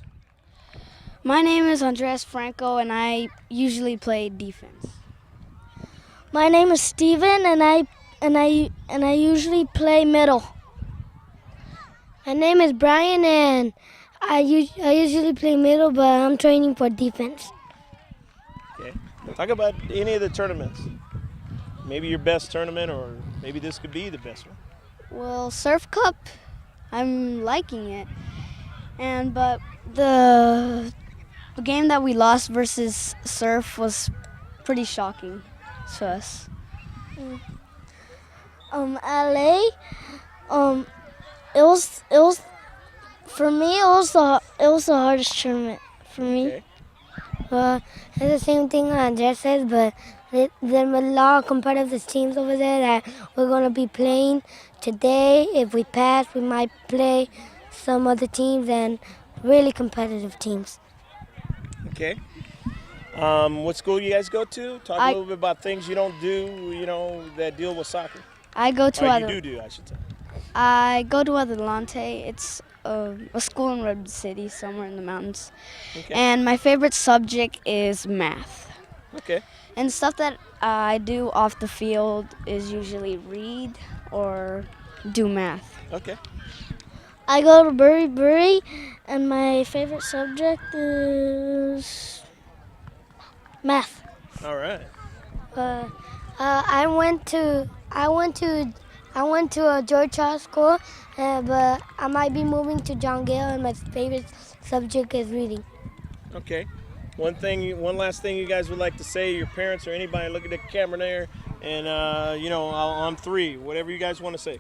My name is Andres Franco, and I usually play defense. My name is Steven, and I usually play middle. My name is Brian, and I usually play middle, but I'm training for defense. Okay. Talk about any of the tournaments. Maybe your best tournament, or maybe this could be the best one. Well, Surf Cup, I'm liking it, but the game that we lost versus Surf was pretty shocking to us. LA, it was for me. It was the hardest tournament for me. Okay. It's the same thing Andres said, but there are a lot of competitive teams over there that we're going to be playing today. If we pass, we might play some other teams and really competitive teams. Okay. What school do you guys go to? Talk a little bit about things you don't do, that deal with soccer. I go to Or you do, I should say. I go to Adelante. It's a school in Red City, somewhere in the mountains. Okay. And my favorite subject is math. Okay. And stuff that I do off the field is usually read or do math. Okay. I go to Bury, and my favorite subject is math. All right. I went to a George Charles school, but I might be moving to John Gale, and my favorite subject is reading. Okay. One last thing you guys would like to say, your parents or anybody, look at the camera there, and on 3, whatever you guys want to say.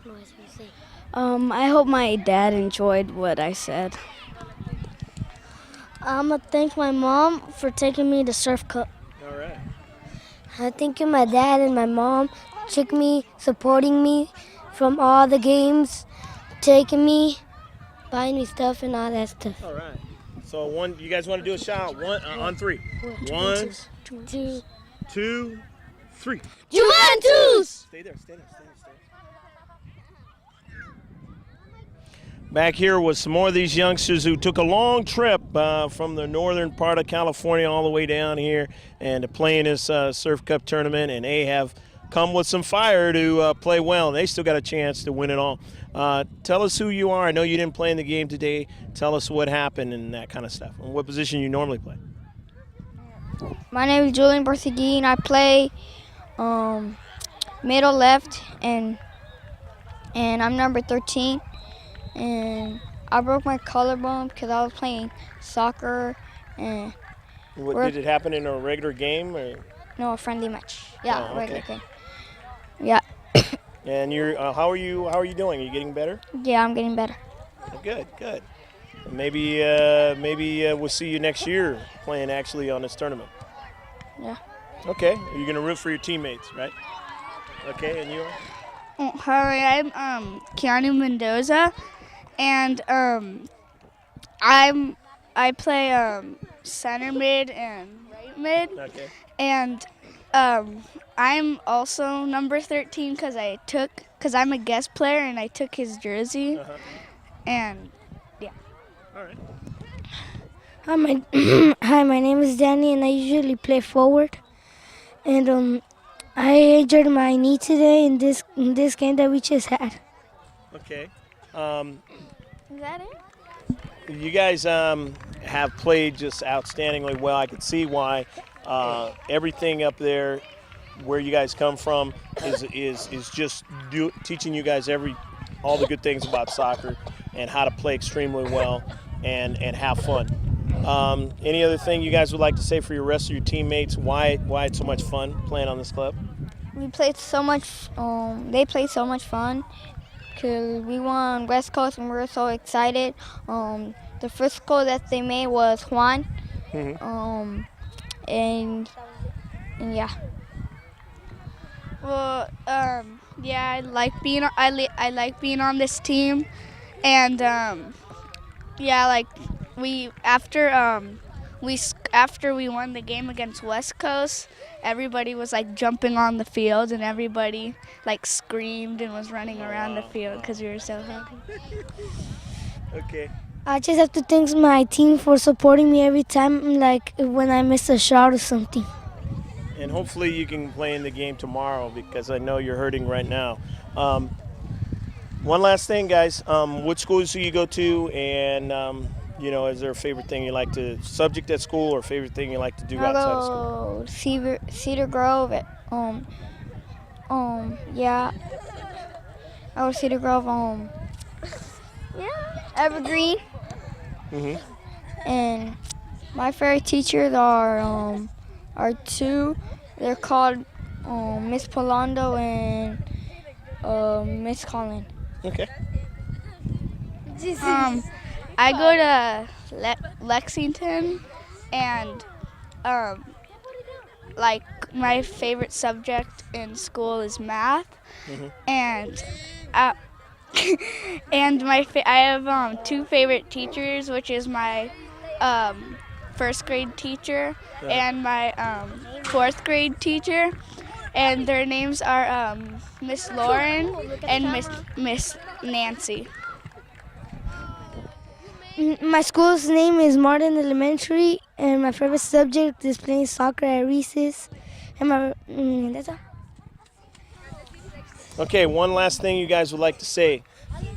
I hope my dad enjoyed what I said. I'm gonna thank my mom for taking me to Surf Cup. All right. I thank you, my dad and my mom, supporting me from all the games, taking me, buying me stuff and all that stuff. All right. So you guys want to do a shout on 3. 1, 2, 3. Juventus! Stay there. Back here with some more of these youngsters who took a long trip from the northern part of California all the way down here and to play in this Surf Cup tournament, and they have come with some fire to play well. They still got a chance to win it all. Tell us who you are. I know you didn't play in the game today. Tell us what happened and that kind of stuff, and what position you normally play. My name is Julian Berthegui, and I play middle left, and I'm number 13. And I broke my collarbone because I was playing soccer. And Did it happen in a regular game or? No, a friendly match. Yeah, Oh, regular okay. game. Yeah. And you're how are you doing? Are you getting better? Yeah, I'm getting better. Good. Maybe we'll see you next year playing actually on this tournament. Yeah. Okay. You're gonna root for your teammates, right? Okay. And you are? Hi, I'm Keanu Mendoza, and I play center mid and right mid, Okay. and I'm also number 13 because I'm a guest player and I took his jersey, and yeah. All right. Hi, my name is Danny, and I usually play forward. And I injured my knee today in this game that we just had. Okay. Is that it? You guys have played just outstandingly well. I could see why. Everything up there, where you guys come from, is just teaching you guys all the good things about soccer and how to play extremely well and have fun. Any other thing you guys would like to say for your rest of your teammates? Why it's so much fun playing on this club? We played so much. They played so much fun because we won West Coast and we were so excited. The first goal that they made was Juan. And yeah. Well, yeah, I like being on this team, and yeah, like after we won the game against West Coast, everybody was like jumping on the field, and everybody like screamed and was running around the field because we were so happy. Okay. I just have to thank my team for supporting me every time, like when I miss a shot or something. And hopefully you can play in the game tomorrow because I know you're hurting right now. One last thing, guys. What schools do you go to? And, is there a favorite thing you like to subject at school or favorite thing you like to do outside of school? Cedar Grove. Yeah. I go to Cedar Grove. Evergreen. And my favorite teachers are two. They're called Miss Polando and Miss Collin. Okay. I go to Lexington, and like my favorite subject in school is math, and and I have two favorite teachers, which is my first grade teacher and my fourth grade teacher, and their names are Miss Lauren and Miss Nancy. My school's name is Martin Elementary, and my favorite subject is playing soccer at recess. And that's all. Okay, one last thing you guys would like to say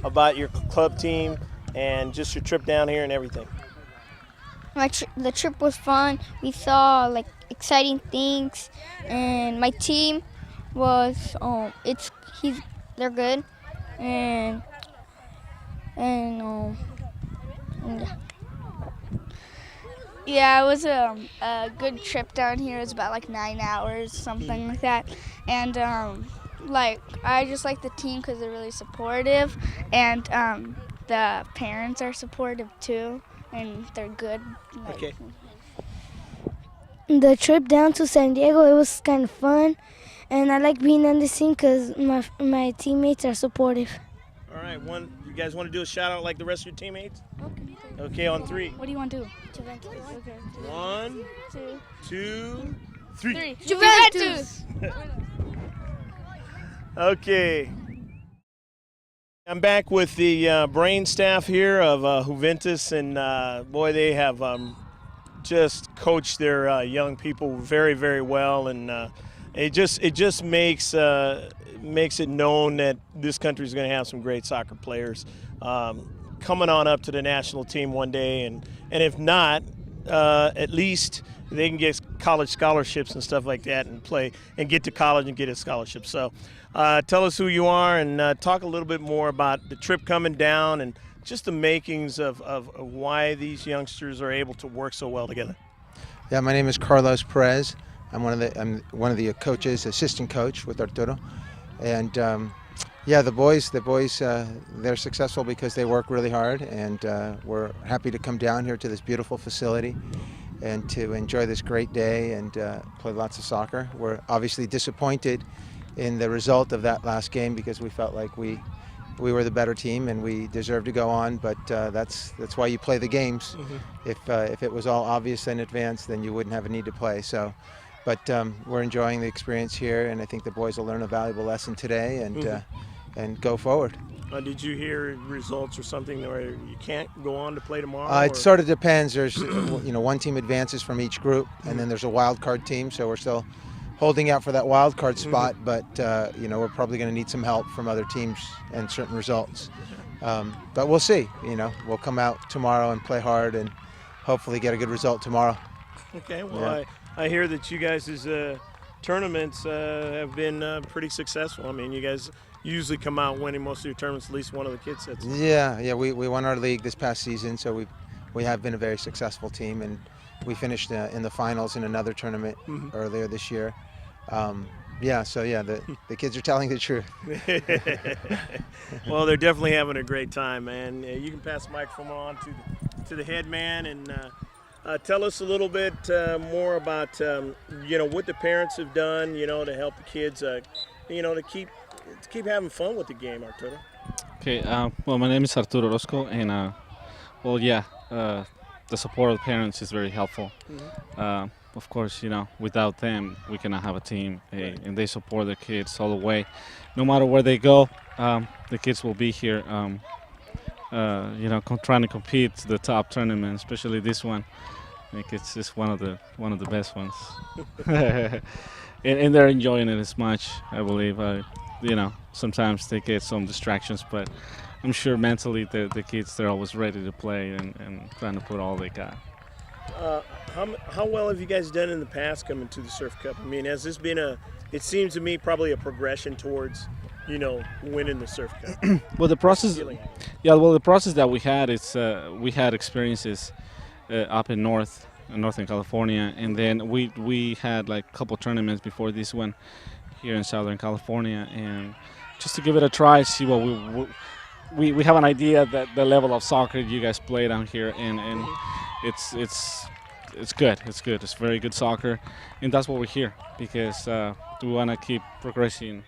about your club team and just your trip down here and everything. The trip was fun. We saw like exciting things, and my team was they're good, and yeah, it was a good trip down here. It was about like 9 hours, something like that, and I just like the team because they're really supportive, and the parents are supportive too, and they're good. Okay. The trip down to San Diego, it was kind of fun, and I like being on this team because my teammates are supportive. All right, you guys want to do a shout out like the rest of your teammates? Okay, on three. What do you want to do? Juventus. Okay. 1, 2, 3. Juventus! Okay. I'm back with the brain staff here of Juventus, and boy, they have just coached their young people very, very well, and it just makes it known that this country is going to have some great soccer players coming on up to the national team one day, and if not, at least they can get college scholarships and stuff like that and play and get to college and get a scholarship. So tell us who you are and talk a little bit more about the trip coming down and just the makings of why these youngsters are able to work so well together. Yeah, my name is Carlos Perez. I'm one of the coaches, assistant coach with Arturo, and yeah, the boys, they're successful because they work really hard, and we're happy to come down here to this beautiful facility and to enjoy this great day and play lots of soccer. We're obviously disappointed in the result of that last game because we felt like we were the better team and we deserved to go on, but that's why you play the games. If it was all obvious in advance, then you wouldn't have a need to play. So, but we're enjoying the experience here, and I think the boys will learn a valuable lesson today and go forward. Did you hear results or something where you can't go on to play tomorrow? It sort of depends. There's one team advances from each group, and then there's a wild card team, so we're still holding out for that wild card spot, but we're probably going to need some help from other teams and certain results. But we'll see. We'll come out tomorrow and play hard and hopefully get a good result tomorrow. Okay. Well, yeah. I hear that you guys' tournaments have been pretty successful. I mean, you guys usually come out winning most of your tournaments. At least one of the kids sets. Yeah. We won our league this past season, so we have been a very successful team, and we finished in the finals in another tournament earlier this year. The kids are telling the truth. Well, they're definitely having a great time, man. You can pass the microphone on to the head man and tell us a little bit more about what the parents have done, to help the kids, to keep having fun with the game, Arturo. Okay, well, my name is Arturo Orozco, and the support of the parents is very helpful. Of course, without them, we cannot have a team, and they support their kids all the way. No matter where they go, the kids will be here, trying to compete the top tournament, especially this one. I think it's just one of the best ones, and they're enjoying it as much. I believe. Sometimes they get some distractions, but I'm sure mentally the kids, they're always ready to play and trying to put all they got. How well have you guys done in the past coming to the Surf Cup? I mean, has this been it seems to me probably a progression towards, winning the Surf Cup? Well, the process that we had is we had experiences up in Northern California, and then we had like a couple tournaments before this one here in Southern California, and just to give it a try, see what we have an idea that the level of soccer you guys play down here, and it's good. It's very good soccer, and that's what we're here because we want to keep progressing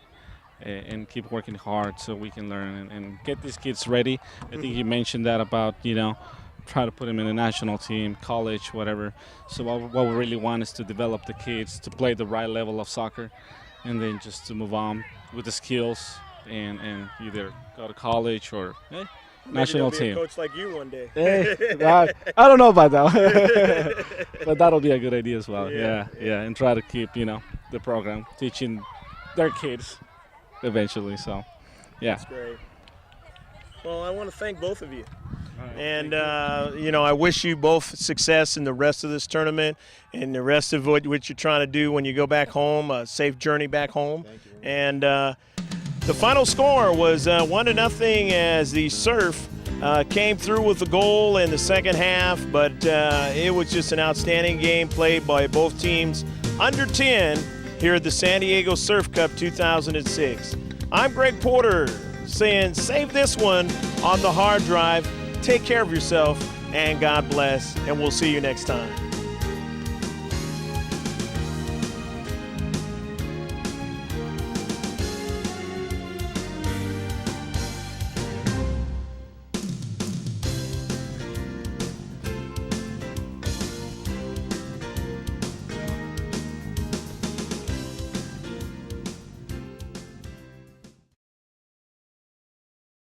and keep working hard so we can learn and get these kids ready. I think you mentioned that about try to put them in the national team, college, whatever. So what we really want is to develop the kids to play the right level of soccer, and then just to move on with the skills and either go to college or national Maybe team. Be a coach like you one day. I don't know about that, but that'll be a good idea as well. Yeah, and try to keep the program teaching their kids eventually. So, yeah. That's great. Well, I want to thank both of you. And, I wish you both success in the rest of this tournament and the rest of what you're trying to do when you go back home, a safe journey back home. Thank you. And the final score was 1-0 as the Surf came through with the goal in the second half, but it was just an outstanding game played by both teams under 10 here at the San Diego Surf Cup 2006. I'm Greg Porter saying save this one on the hard drive. Take care of yourself, and God bless, and we'll see you next time.